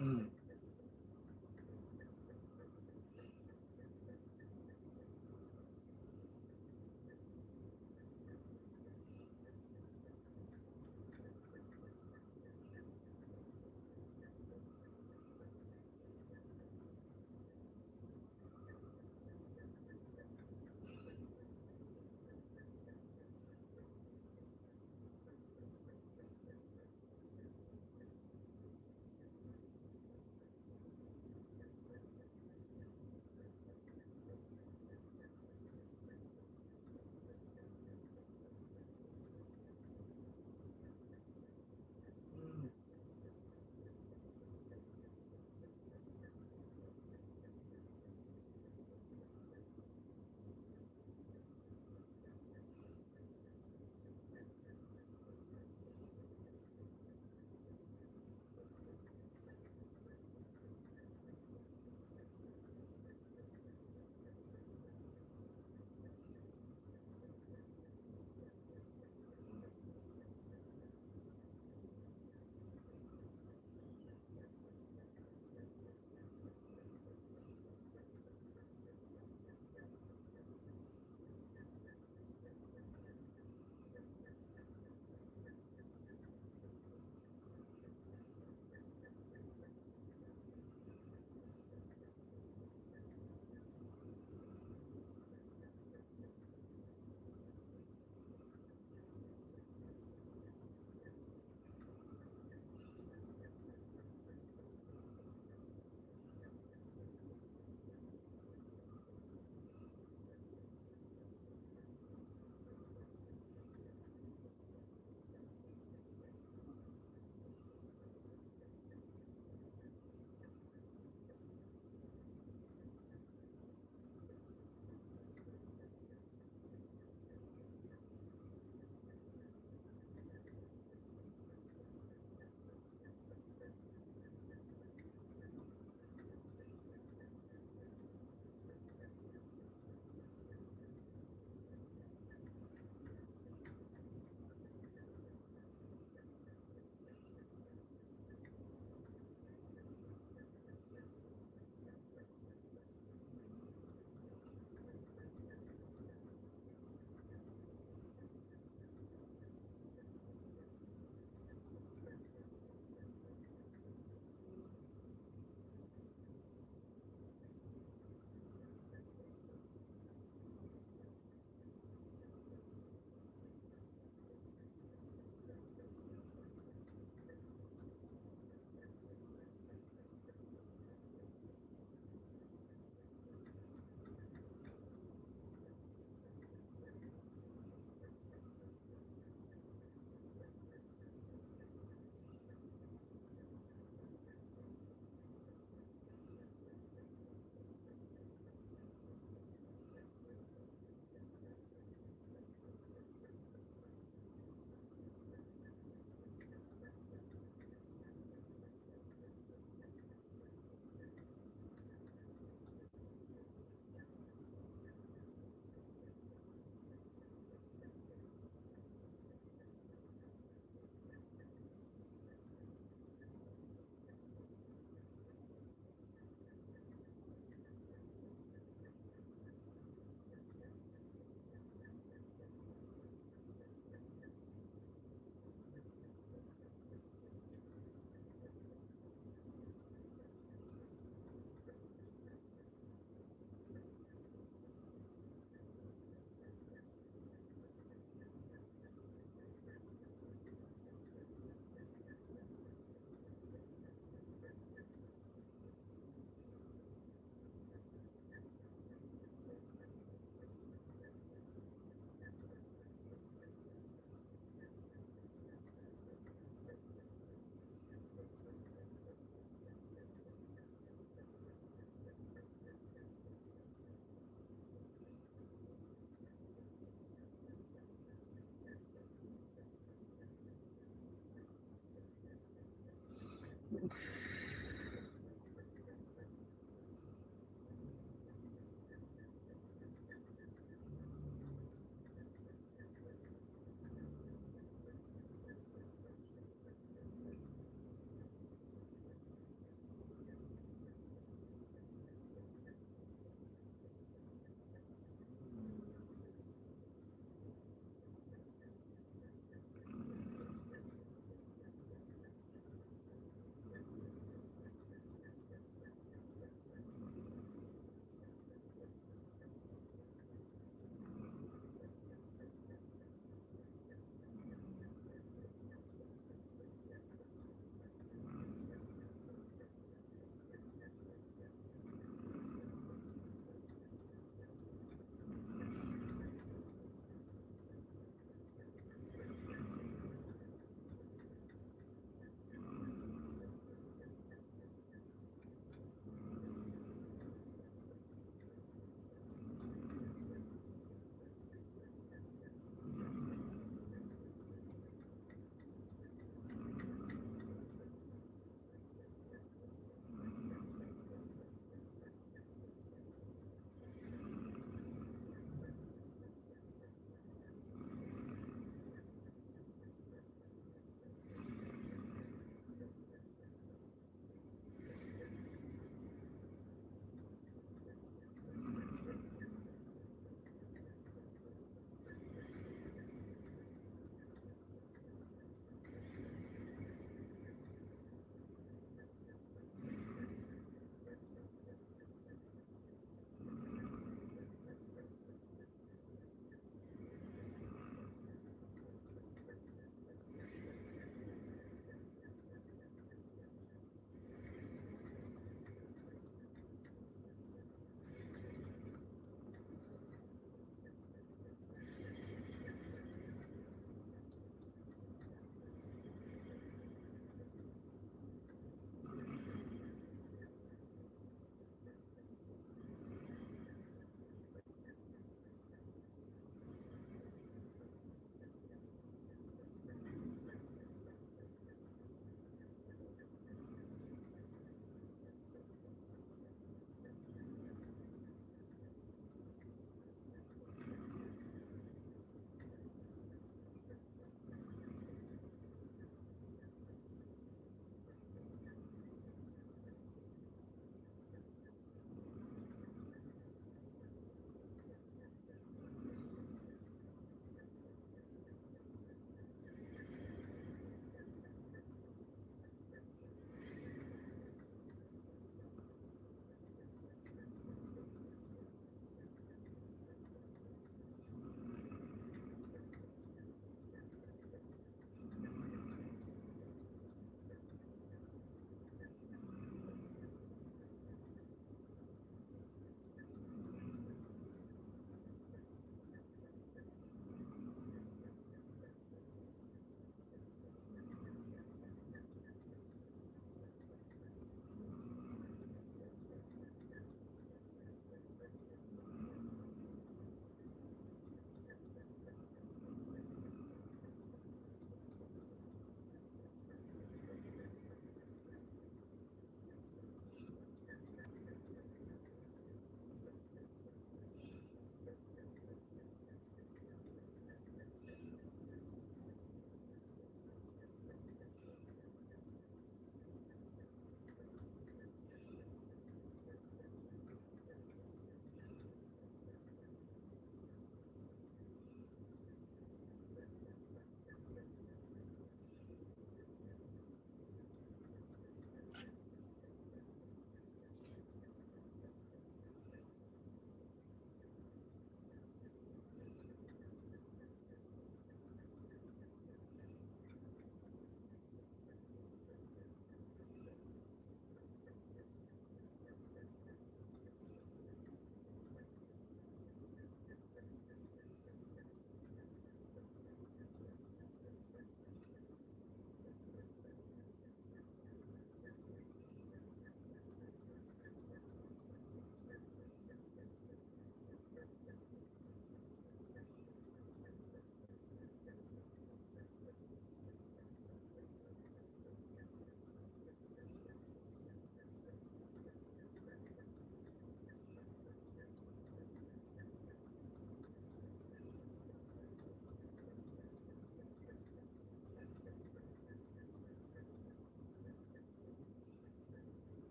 Mm.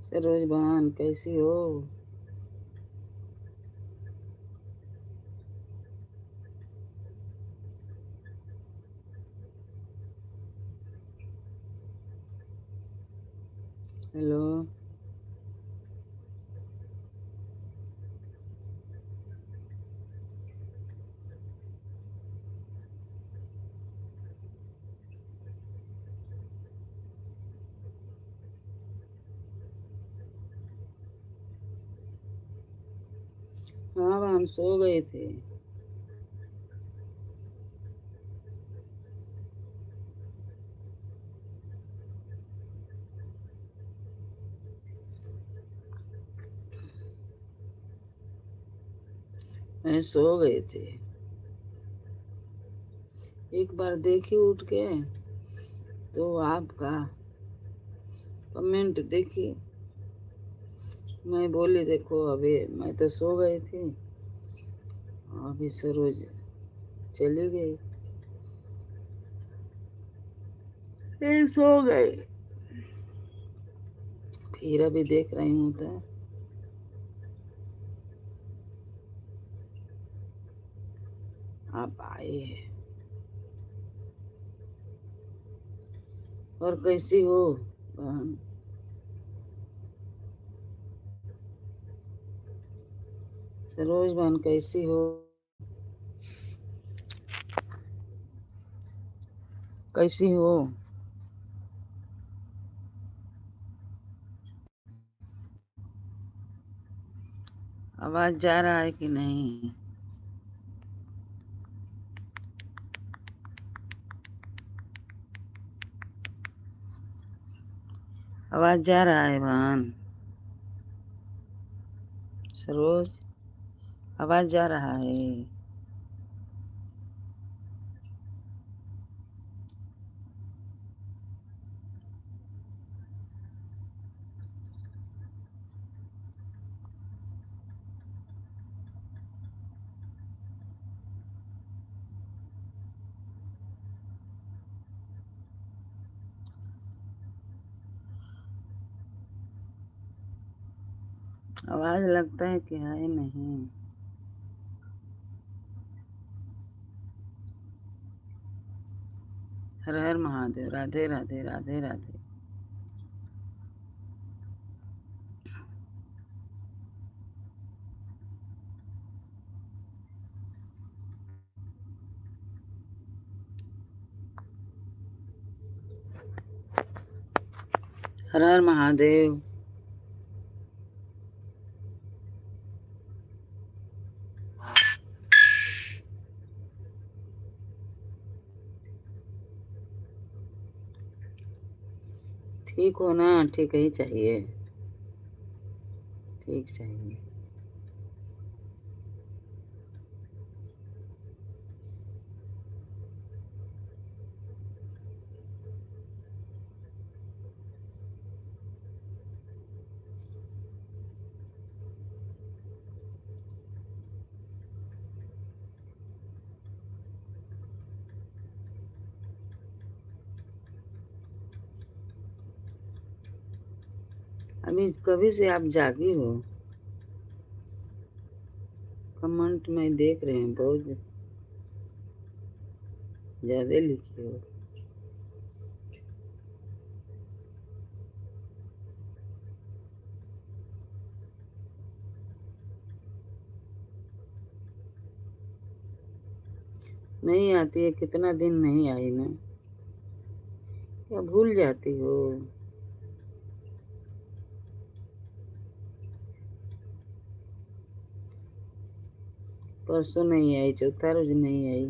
सरोज बहन कैसी हो? हेलो। हाँ हम सो गए थे। मैं सो गए थे। एक बार देखी उठ के तो आपका कमेंट देखी। मैं बोली देखो अभी मैं तो सो गई थी, अभी सरोज चली गई, फिर सो गई। फिर अभी देख रही हूँ तो आप आए हैं। और कैसी हो बहन? सरोज बहन कैसी हो? कैसी हो? आवाज जा रहा है कि नहीं? आवाज जा रहा है बहन? सरोज आवाज जा रहा है? आवाज लगता है कि है नहीं। हर हर महादेव। राधे राधे राधे राधे। हर हर महादेव। ठीक हो ना? ठीक ही चाहिए, ठीक चाहिए। अभी कभी से आप जागी हो? कमेंट में देख रहे हैं बहुत ज्यादा लिखे हो। नहीं आती है? कितना दिन नहीं आई ना? क्या भूल जाती हो? परसों नहीं आई, चौथा रोज नहीं आई।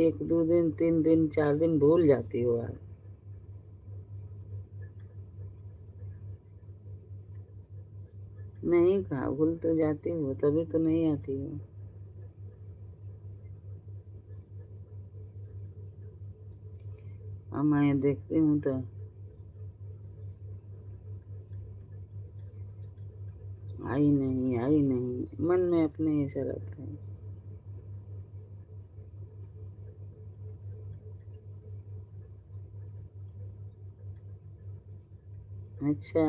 एक दो दिन, 3 दिन, 4 दिन भूल जाती हो आप। नहीं कहा, भूल तो जाती हो, तभी तो नहीं आती हो। अब मैं देखती हूँ तो आई नहीं, आई नहीं, मन में अपने ऐसा रहता है। अच्छा,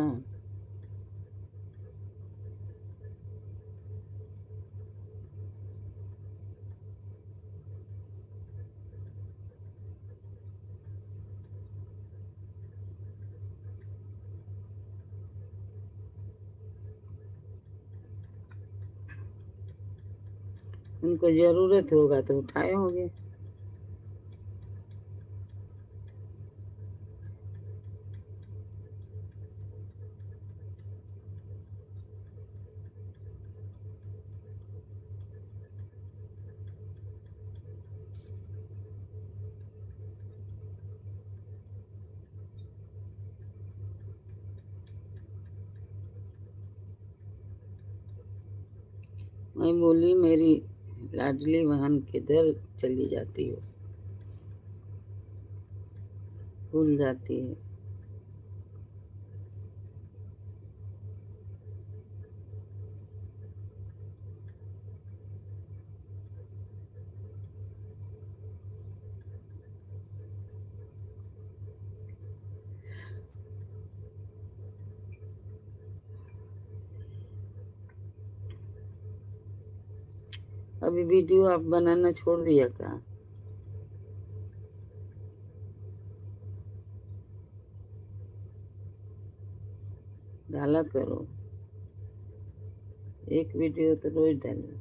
उनको जरूरत होगा तो उठाए होंगे। मैं बोली मेरी लाडली बहन किधर चली जाती हो, भूल जाती है। अभी वीडियो आप बनाना छोड़ दिया क्या? डाला करो, एक वीडियो तो रोज डालो।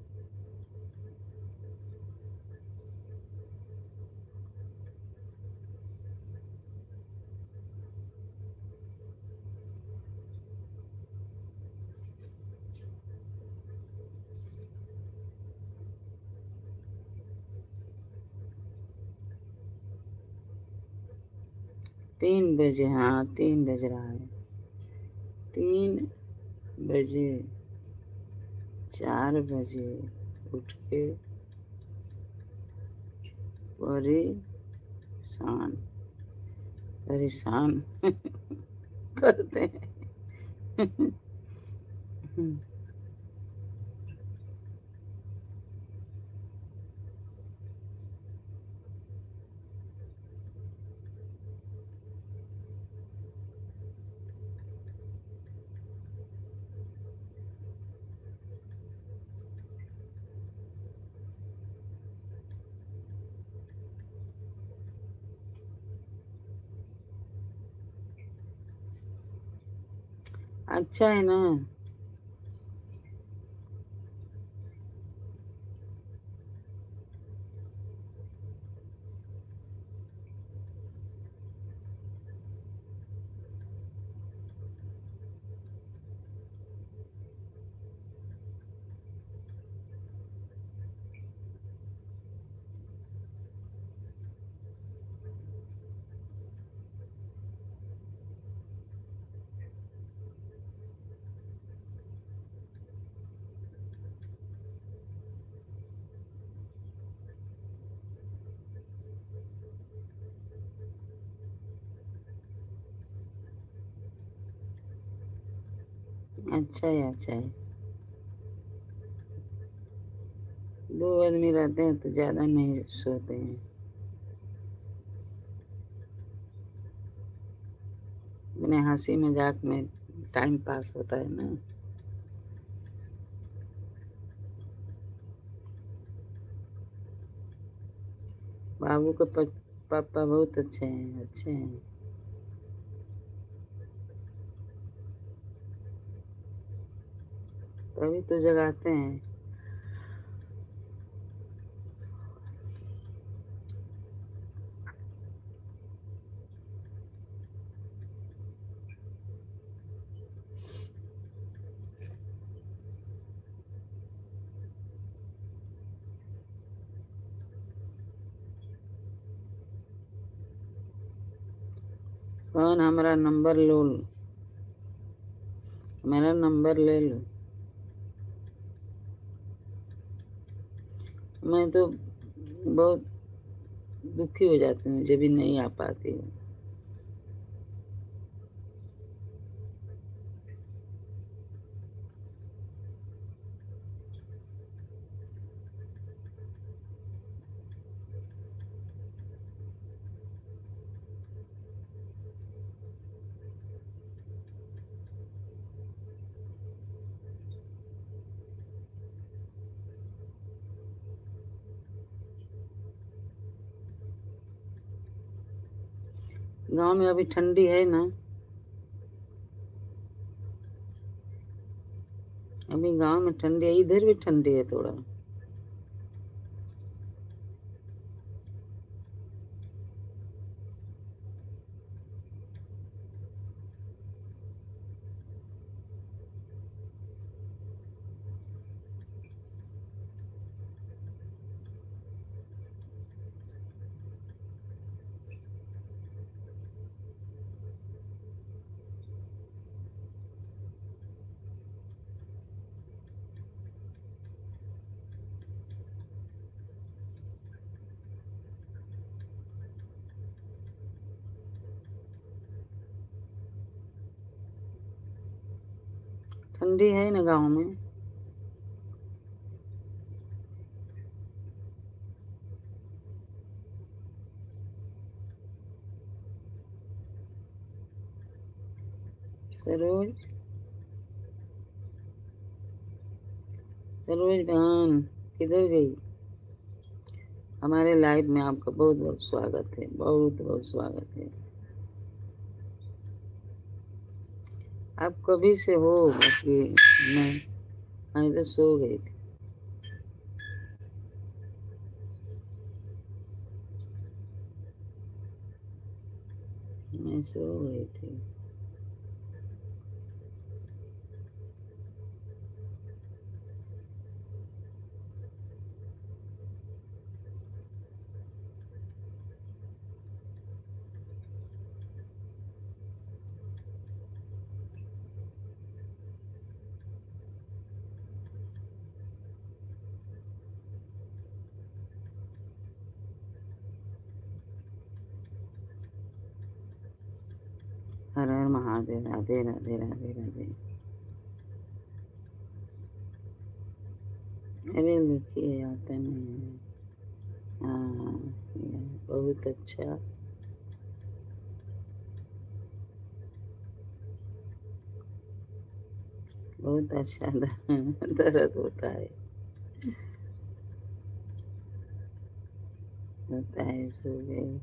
तीन बजे, हाँ 3 बज रहा है। 3 बजे, 4 बजे उठ के परेशान परेशान करते हैं। अच्छा है ना। अच्छा है, अच्छा है। 2 आदमी रहते हैं तो ज्यादा नहीं सोते हैं। अपने हंसी मजाक में टाइम पास होता है ना। बाबू के पापा बहुत अच्छे हैं, अच्छे हैं। तभी तो जगाते हैं। कौन हमारा नंबर लो, मेरा नंबर ले लो। मैं तो बहुत दुखी हो जाती हूँ जब भी नहीं आ पाती हूँ। गांव में अभी ठंडी है ना? अभी गांव में ठंडी है, इधर भी ठंडी है थोड़ा। ठंडी है ना गांव में। सरोज, सरोज बहन किधर गई? हमारे लाइव में आपका बहुत बहुत स्वागत है, बहुत बहुत स्वागत है। आप कभी से हो बाकी मैं तो सो गई थी। मैं सो गई थी। हर हर महादेव, राधे राधे राधे राधे। अरे लिखिए, आता नहीं है। हाँ, बहुत अच्छा। बहुत अच्छा दर्द होता है सुबह।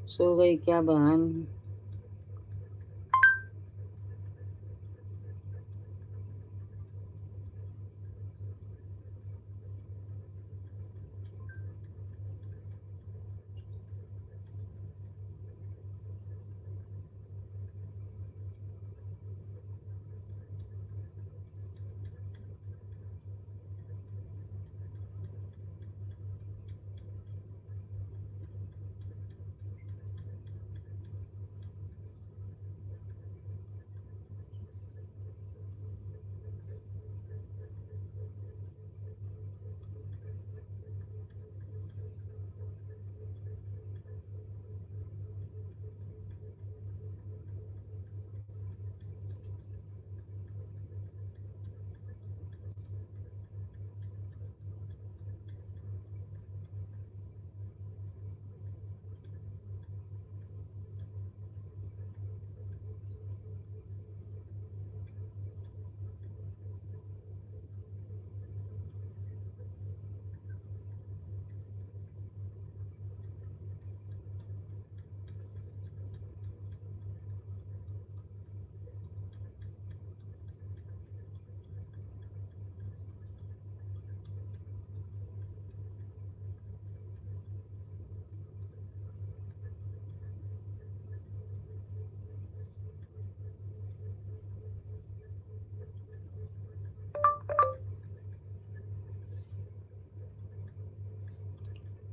सो गई क्या बहन?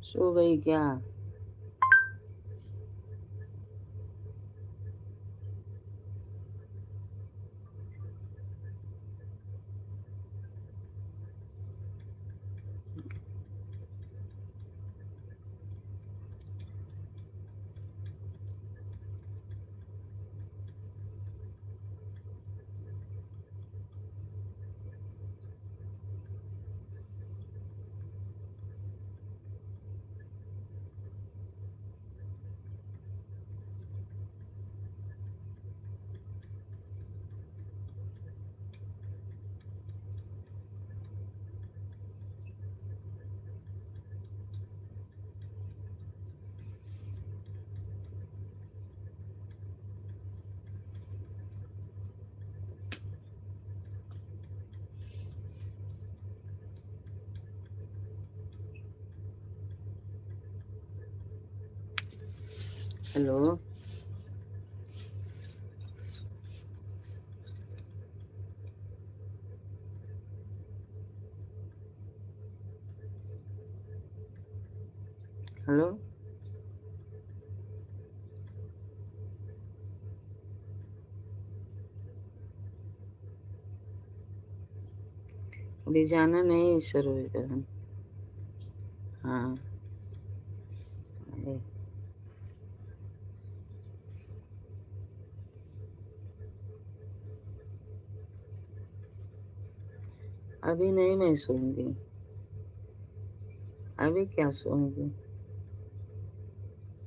सो गई क्या? हेलो। हेलो। अभी जाना नहीं सरोज बहन। हाँ। अभी नहीं, मैं सोऊंगी। अभी क्या सोऊंगी?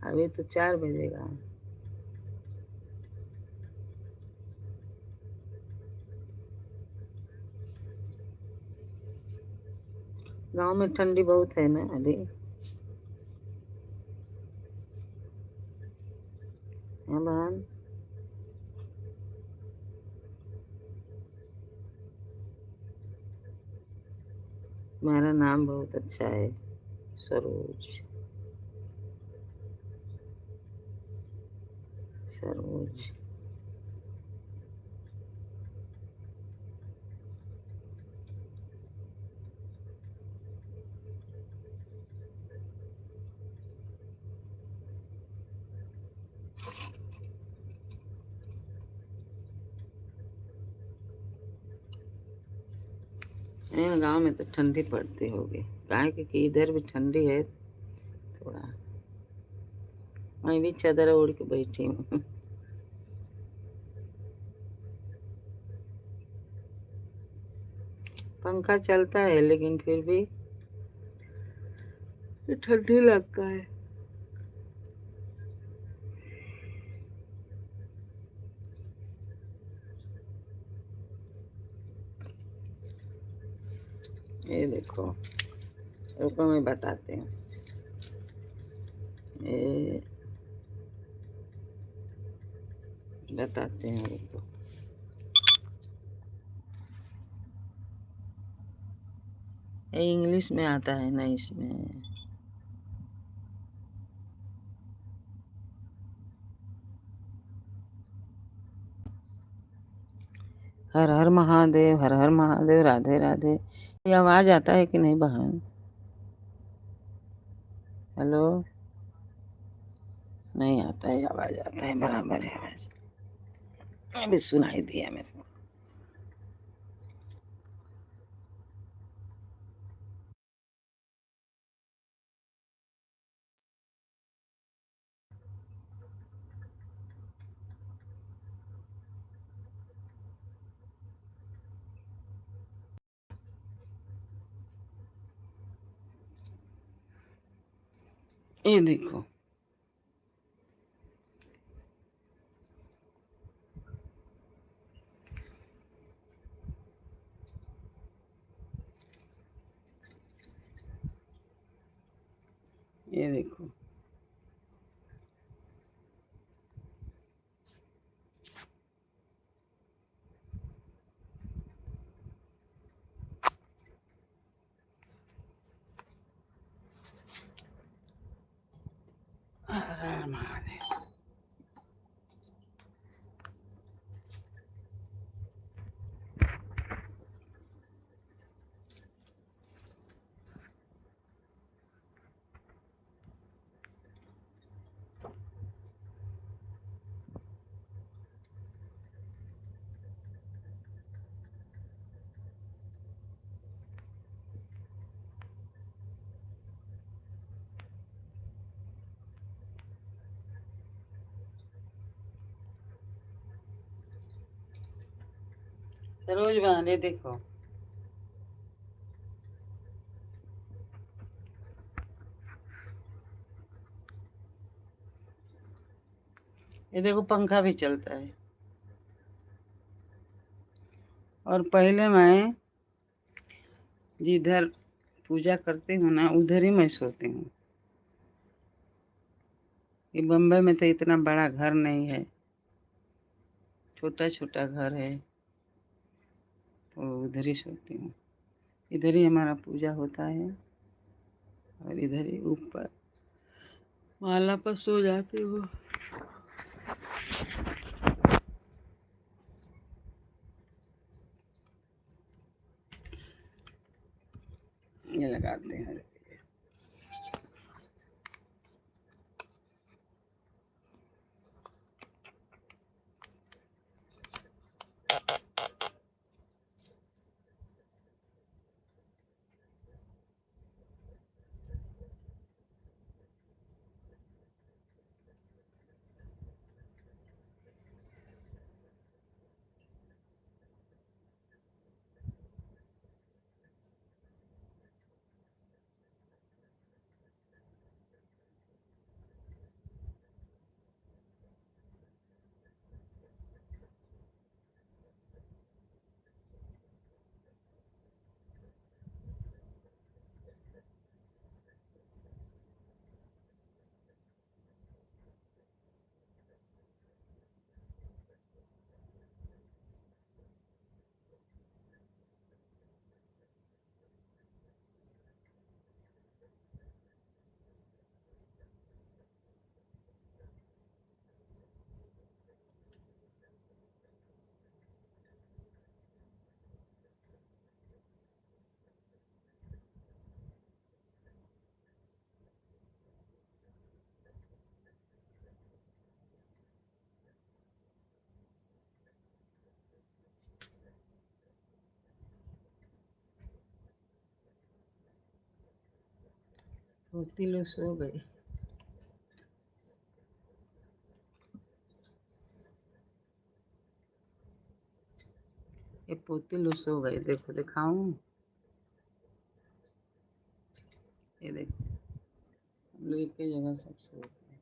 अभी तो 4 बजेगा। गांव में ठंडी बहुत है ना अभी। हाँ बहन। मेरा नाम बहुत अच्छा है, सरोज। सरोज। गांव में तो ठंडी पड़ती होगी, काहे कि इधर भी ठंडी है थोड़ा। मैं भी चादर ओढ़ के बैठी हूँ। पंखा चलता है लेकिन फिर भी ठंडी लगता है। ये देखो, रुको मैं बताती हूँ। ये बताते हैं रुको। ये इंग्लिश में आता है ना इसमें। हर हर महादेव, हर हर महादेव, राधे राधे। ये आवाज आता है कि नहीं बहन? हेलो। नहीं आता है, आवाज आता है, बराबर है आवाज। अभी सुनाई दिया मेरे को। ये देखो। ये देखो। हर हर महादेव। सरोज बहन, ये देखो। ये देखो, पंखा भी चलता है। और पहले मैं जिधर पूजा करती हूँ ना, उधर ही मैं सोती हूँ। ये बम्बई में तो इतना बड़ा घर नहीं है, छोटा छोटा घर है, तो उधर ही सोती हूँ। इधर ही हमारा पूजा होता है और इधर ही ऊपर माला पर सो जाती हूँ। ये लगाते हैं। पोती लोग सो गए। ये पोती लोग सो गए, देखो दिखाऊं, ये देखो हम लोग एक ही जगह सब सोते हैं।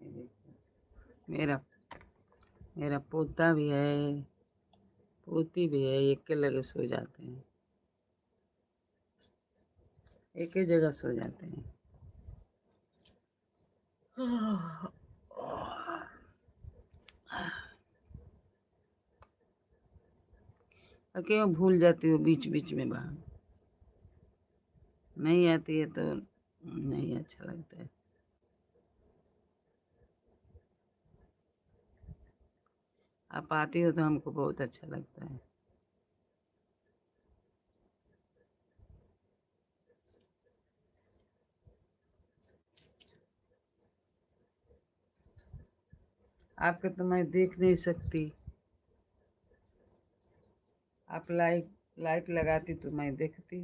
ये देखो मेरा पोता भी है, पोती भी है, एक के लगे सो जाते हैं, एक ही जगह सो जाते हैं। क्यों भूल जाती हो बीच बीच में बाहर, नहीं आती है तो नहीं अच्छा लगता है। आप आती हो तो हमको बहुत अच्छा लगता है। आपके तो मैं देख नहीं सकती, आप लाइट लगाती तो मैं देखती।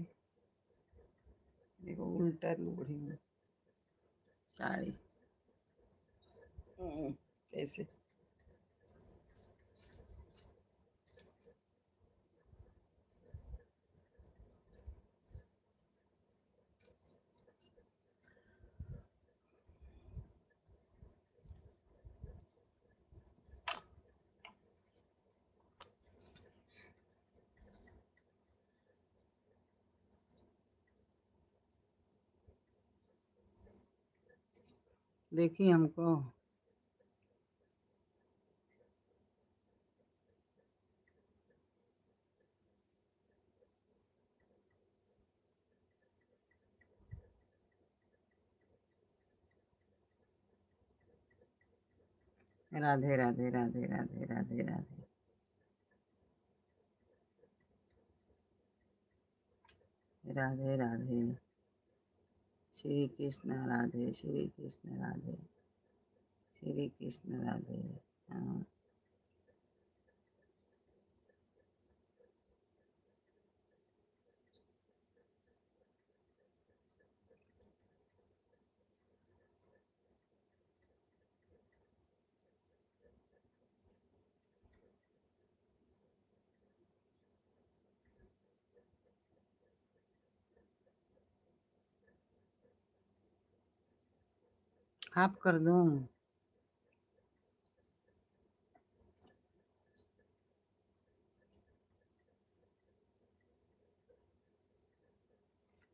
देखो उल्टा लुगड़ी में साड़ी कैसे। देखिए हमको, राधे राधे राधे राधे राधे राधे राधे राधे। श्री कृष्ण राधे, श्री कृष्ण राधे, श्री कृष्ण राधे। हाँ, आप कर दूं?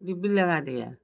डिब्बी लगा दिया।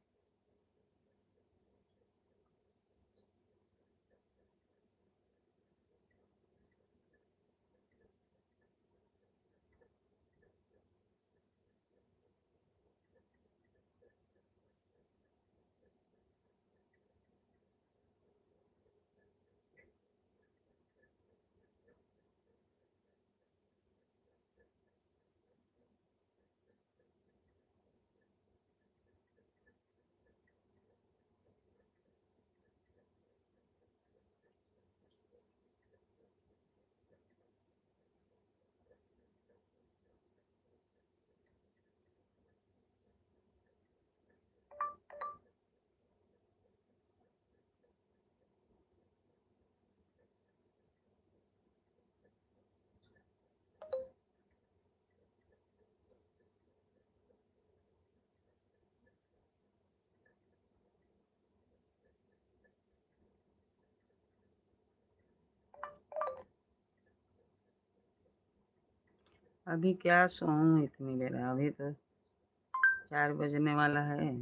अभी क्या सोऊं इतनी देर, अभी तो 4 बजने वाला है।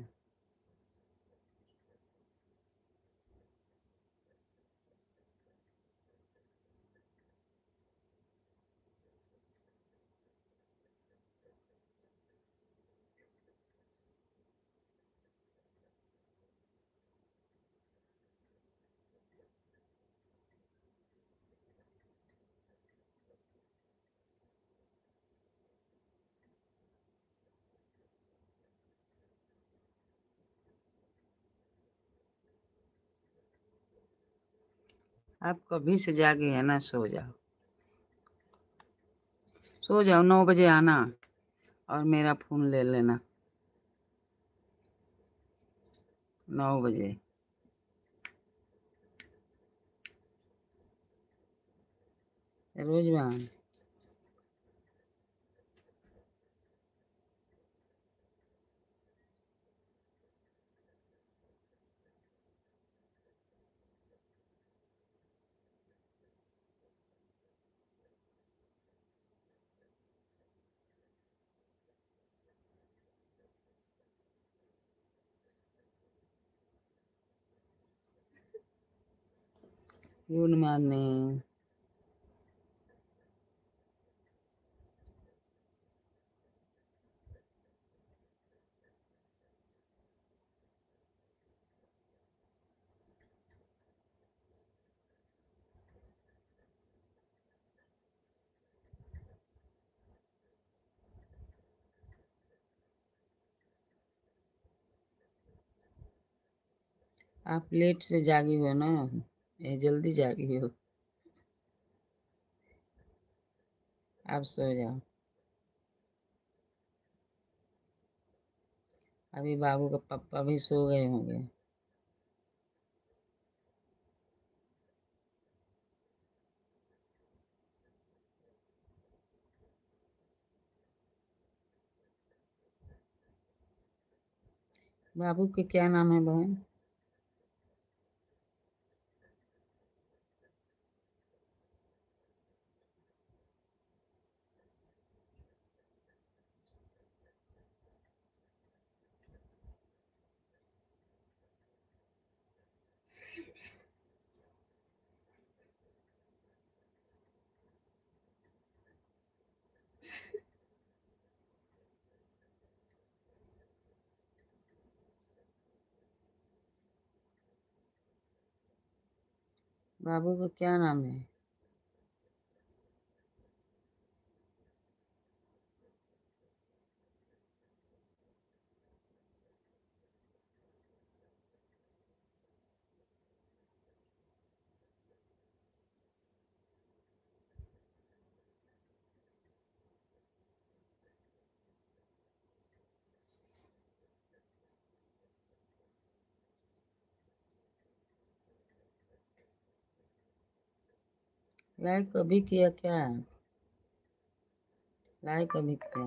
आप कभी से जागी है ना, सो जाओ, सो जाओ। 9 बजे आना और मेरा फ़ोन ले लेना 9 बजे। रोज बहन, गुड मॉर्निंग। आप लेट से जागी हो ना, ये जल्दी जागी हो। आप सो जाओ। अभी बाबू का पापा भी सो गए होंगे। बाबू के क्या नाम है बहन? बाबू का क्या नाम है? लाइक अभी किया क्या? लाइक अभी किया?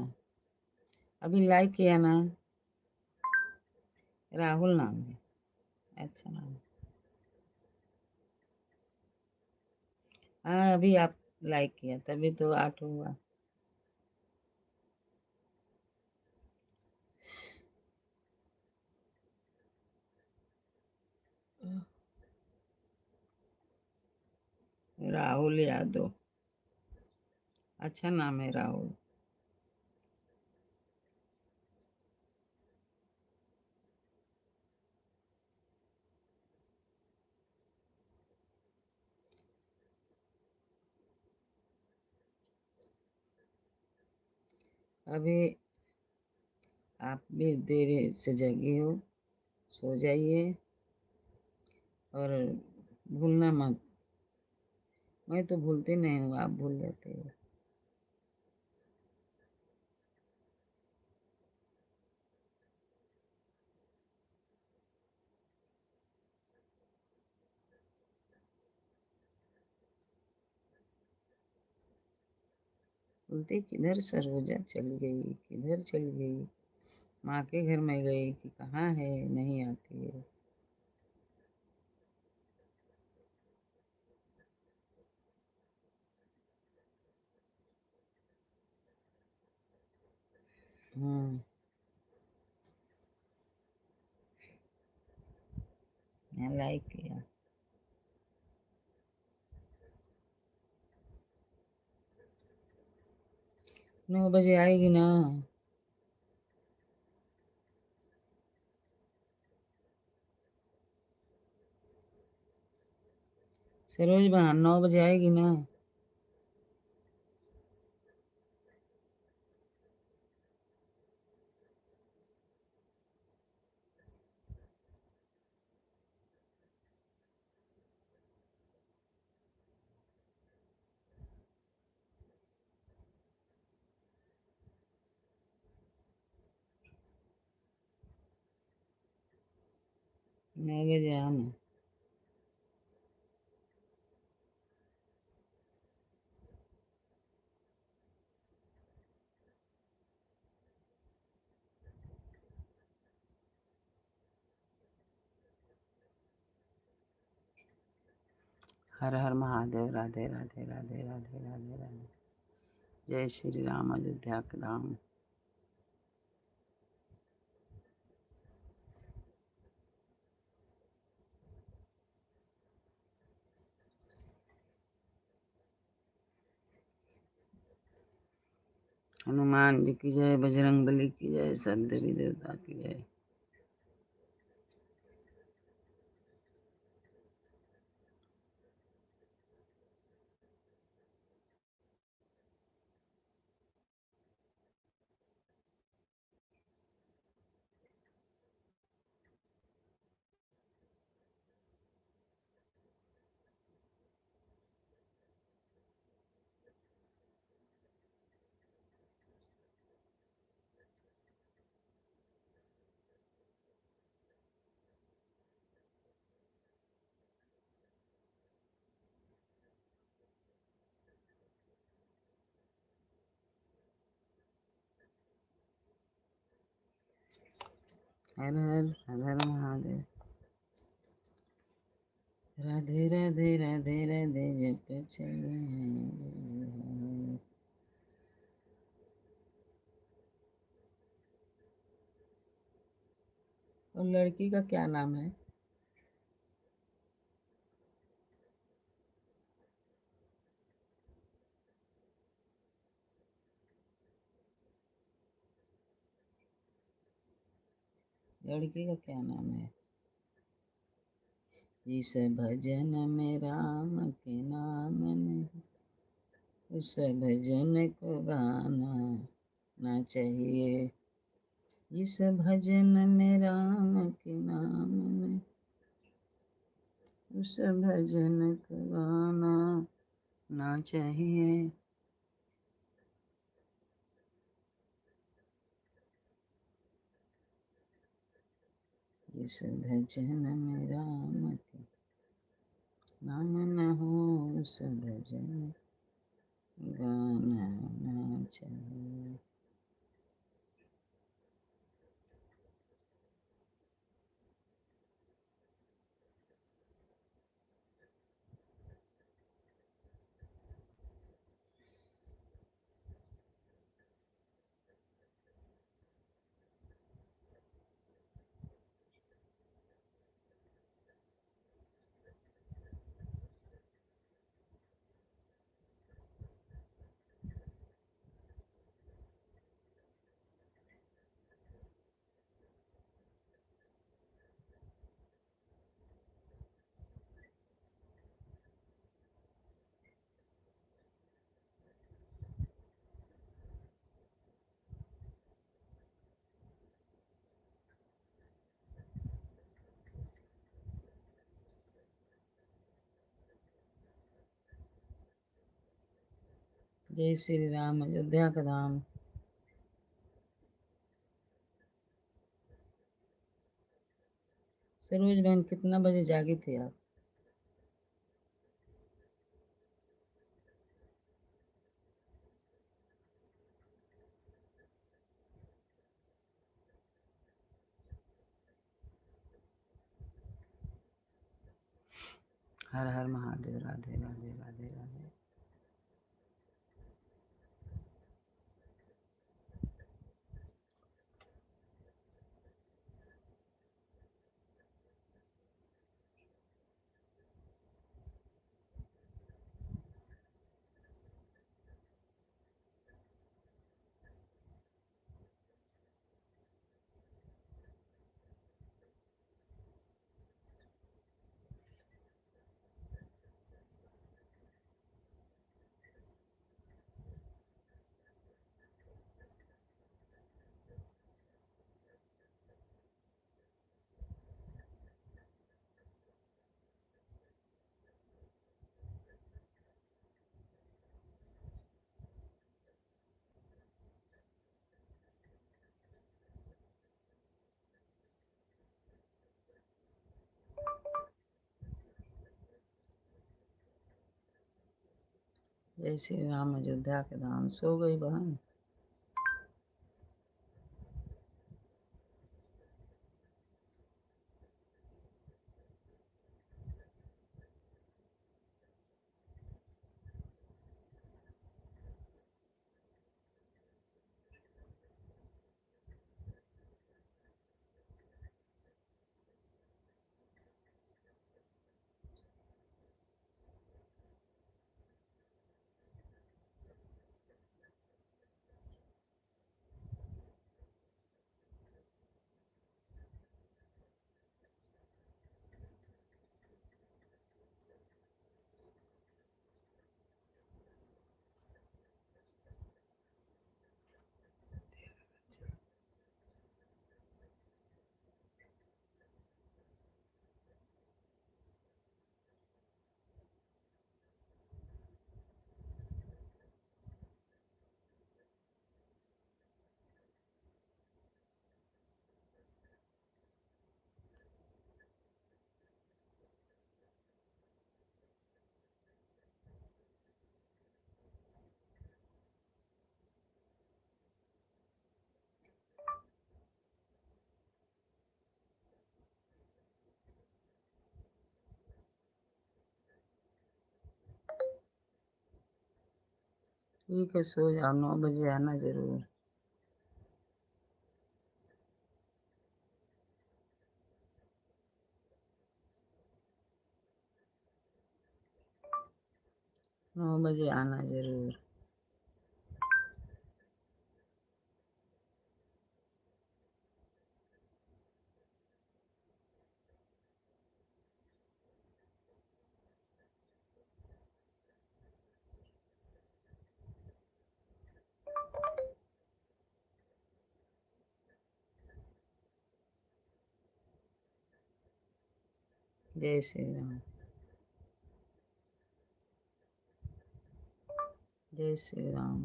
अभी लाइक किया ना? राहुल नाम है, अच्छा नाम है। हाँ, अभी आप लाइक किया तभी तो 8 हुआ। राहुल यादव, अच्छा नाम है राहुल। अभी आप भी देर से जगी हो, सो जाइए और भूलना मत। मैं तो भूलती नहीं हूँ, आप भूल जाते हो। बोलते किधर सरोजा चली गई, किधर चली गई, माँ के घर में गई कि कहाँ है, नहीं आती है। हाँ, लाइक किया। 9 बजे आएगी ना। सरोज बहन 9 बजे आएगी ना। नौ बजे आना। हर हर महादेव। राधे राधे राधे राधे राधे राधे। जय श्री राम। अयोध्या के धाम। हनुमान जी की जय। बजरंगबली की जय। सब देवी देवता की जय। हर हर महादेव। राधे राधे राधे राधे। जप चले हैं। और लड़की का क्या नाम है? लड़की का क्या नाम है? जिस भजन में राम के नाम नहीं, उस भजन को गाना ना चाहिए। जिस भजन में राम के नाम नहीं, उस भजन को गाना ना चाहिए। जिस भजन में राम के नाम न हो, उस भजन गाना ना चाहिए। जय श्री राम। अयोध्या का धाम। सरोज बहन कितना बजे जागी थी आप? हर हर महादेव। राधे राधे राधे राधे। जय श्री राम। अयोध्या के धाम। सो गई बहन? ठीक है, सो जाओ। 9 बजे आना जरूर। नौ बजे आना जरूर। जय श्री राम। जय श्री राम।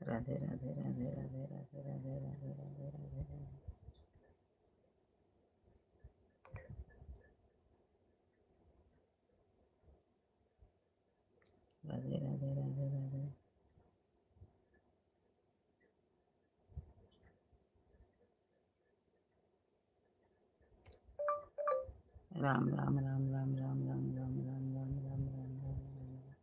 राधे राधे राधे राधे राधे राधे राधे राधे राधे राधे। राधे राधे राधे राधे। राम राम राम राम राम राम राम राम राम राम राम राम।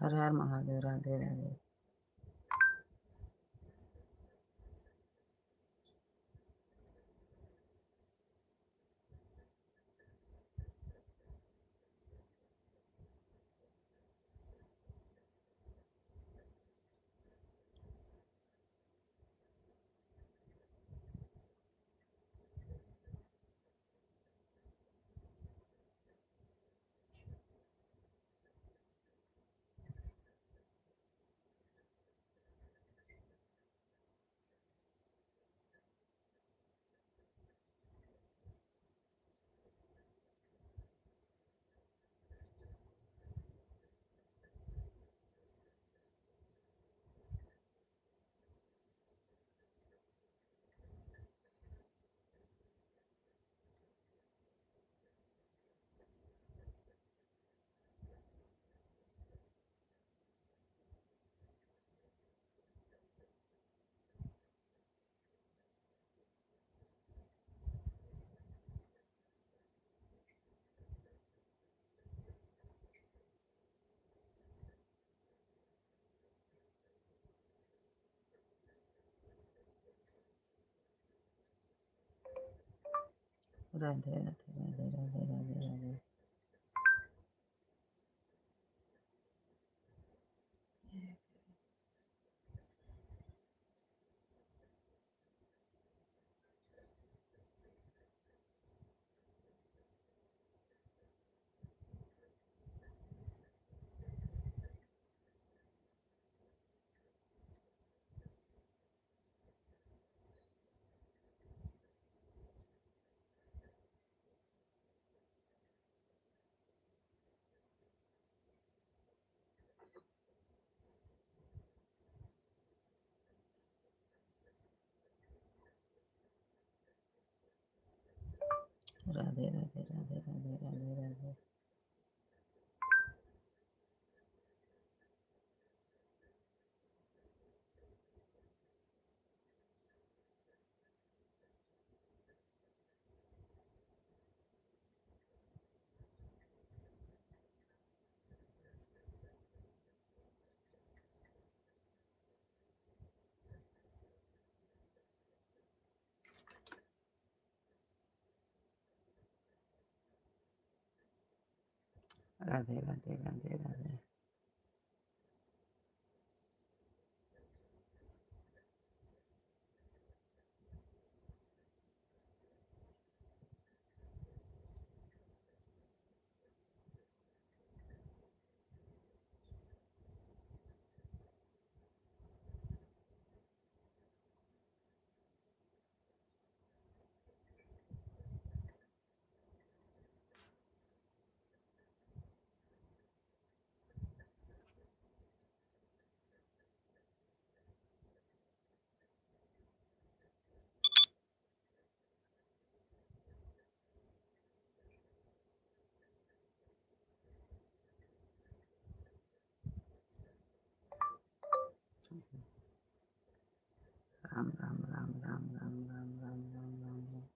हर हर महादेव। राधे राधे। राधे राधे राधे राधे राधे राधे। राधे राधे राधे राधे राधे राधे। राधे राधे राधे राधे। राम राम राम राम राम राम राम राम राम राम।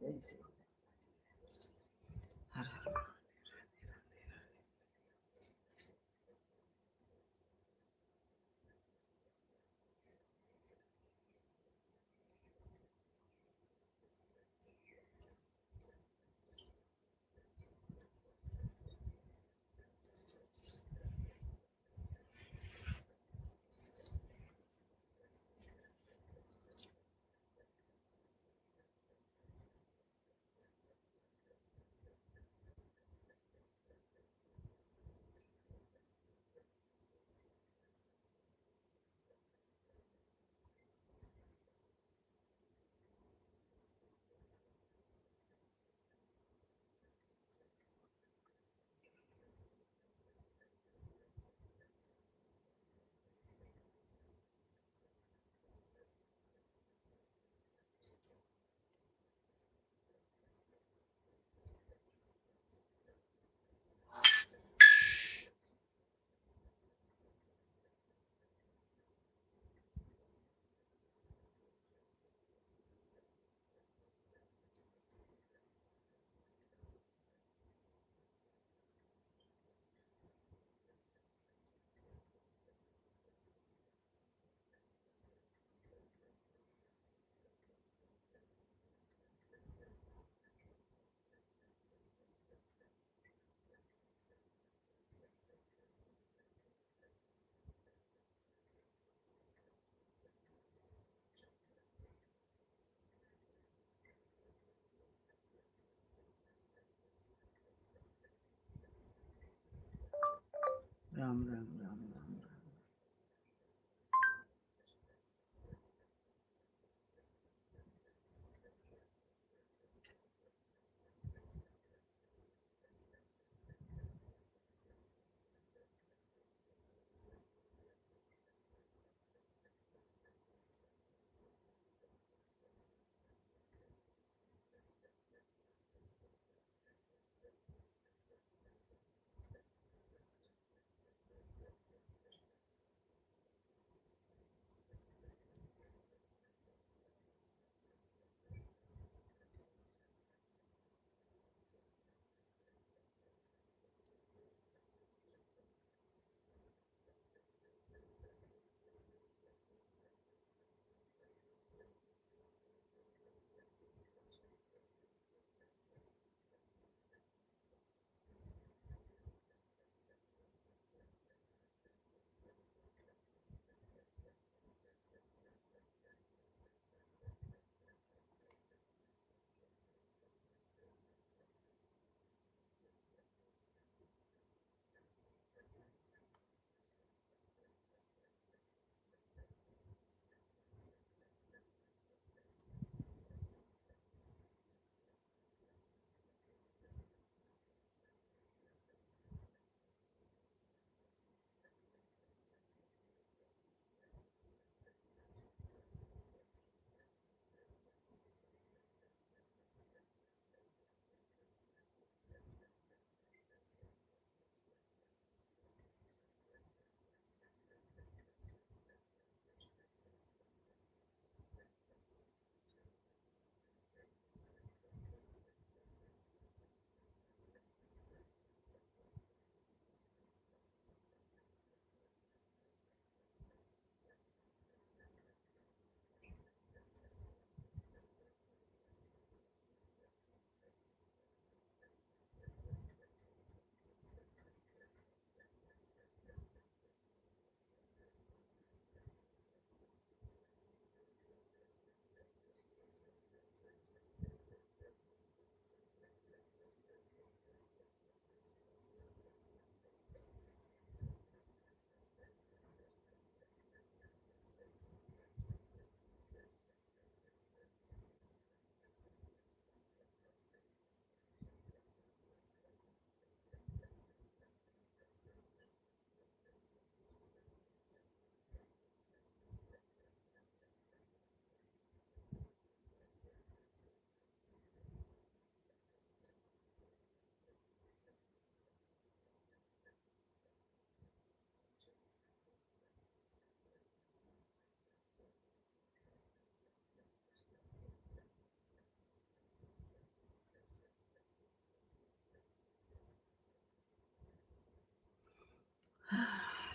जय श्री हर हर राम राम राम राम राम।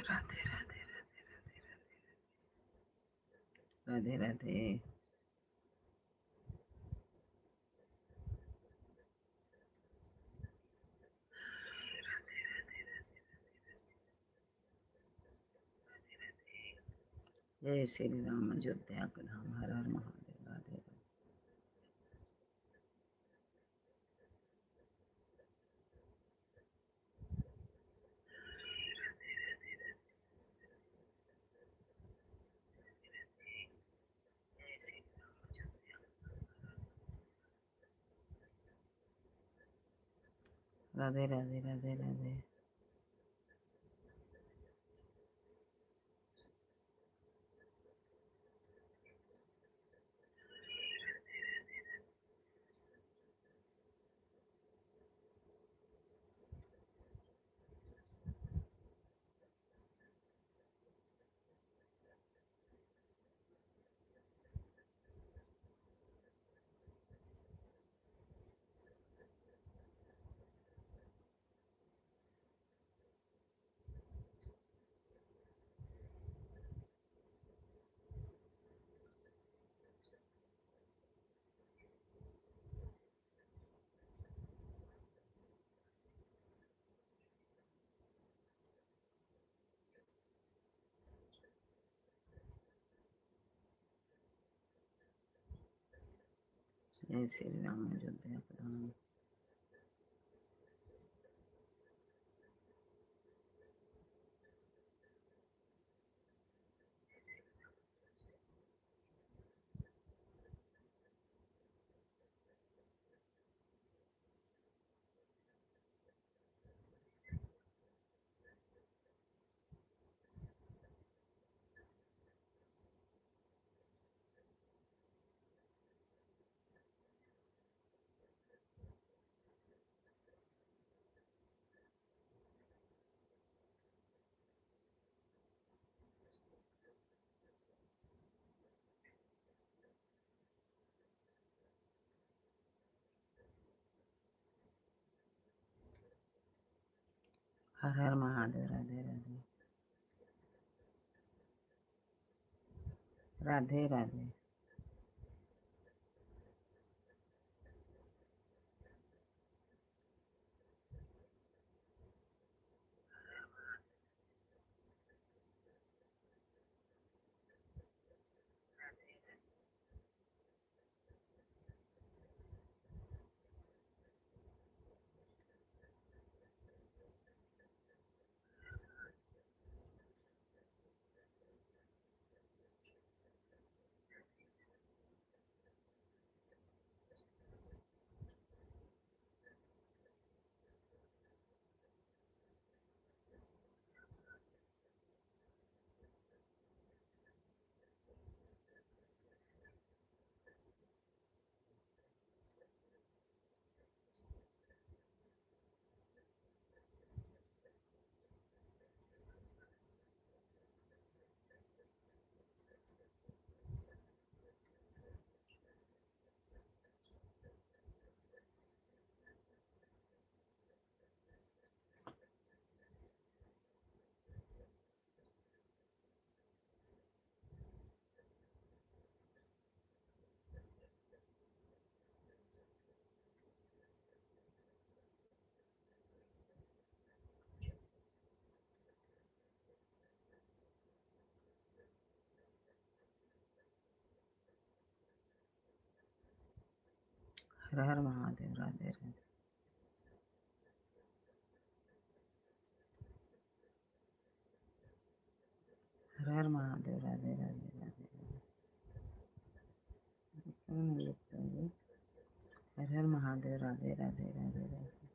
राधे राधे राधे राधे। जय श्री राम, अयोध्या का धाम, हर हर महादेव, राधे राधे। राधे राधे राधे राधे। जय श्री राम, अयोध्या का धाम। हर हर महादेव। राधे राधे। राधे राधे। हर हर महादेव। राधे राधे। हर हर महादेव। राधे राधे। राधे राधे। क्यों नहीं लिखता ये? हर हर महादेव। राधे राधे। राधे राधे।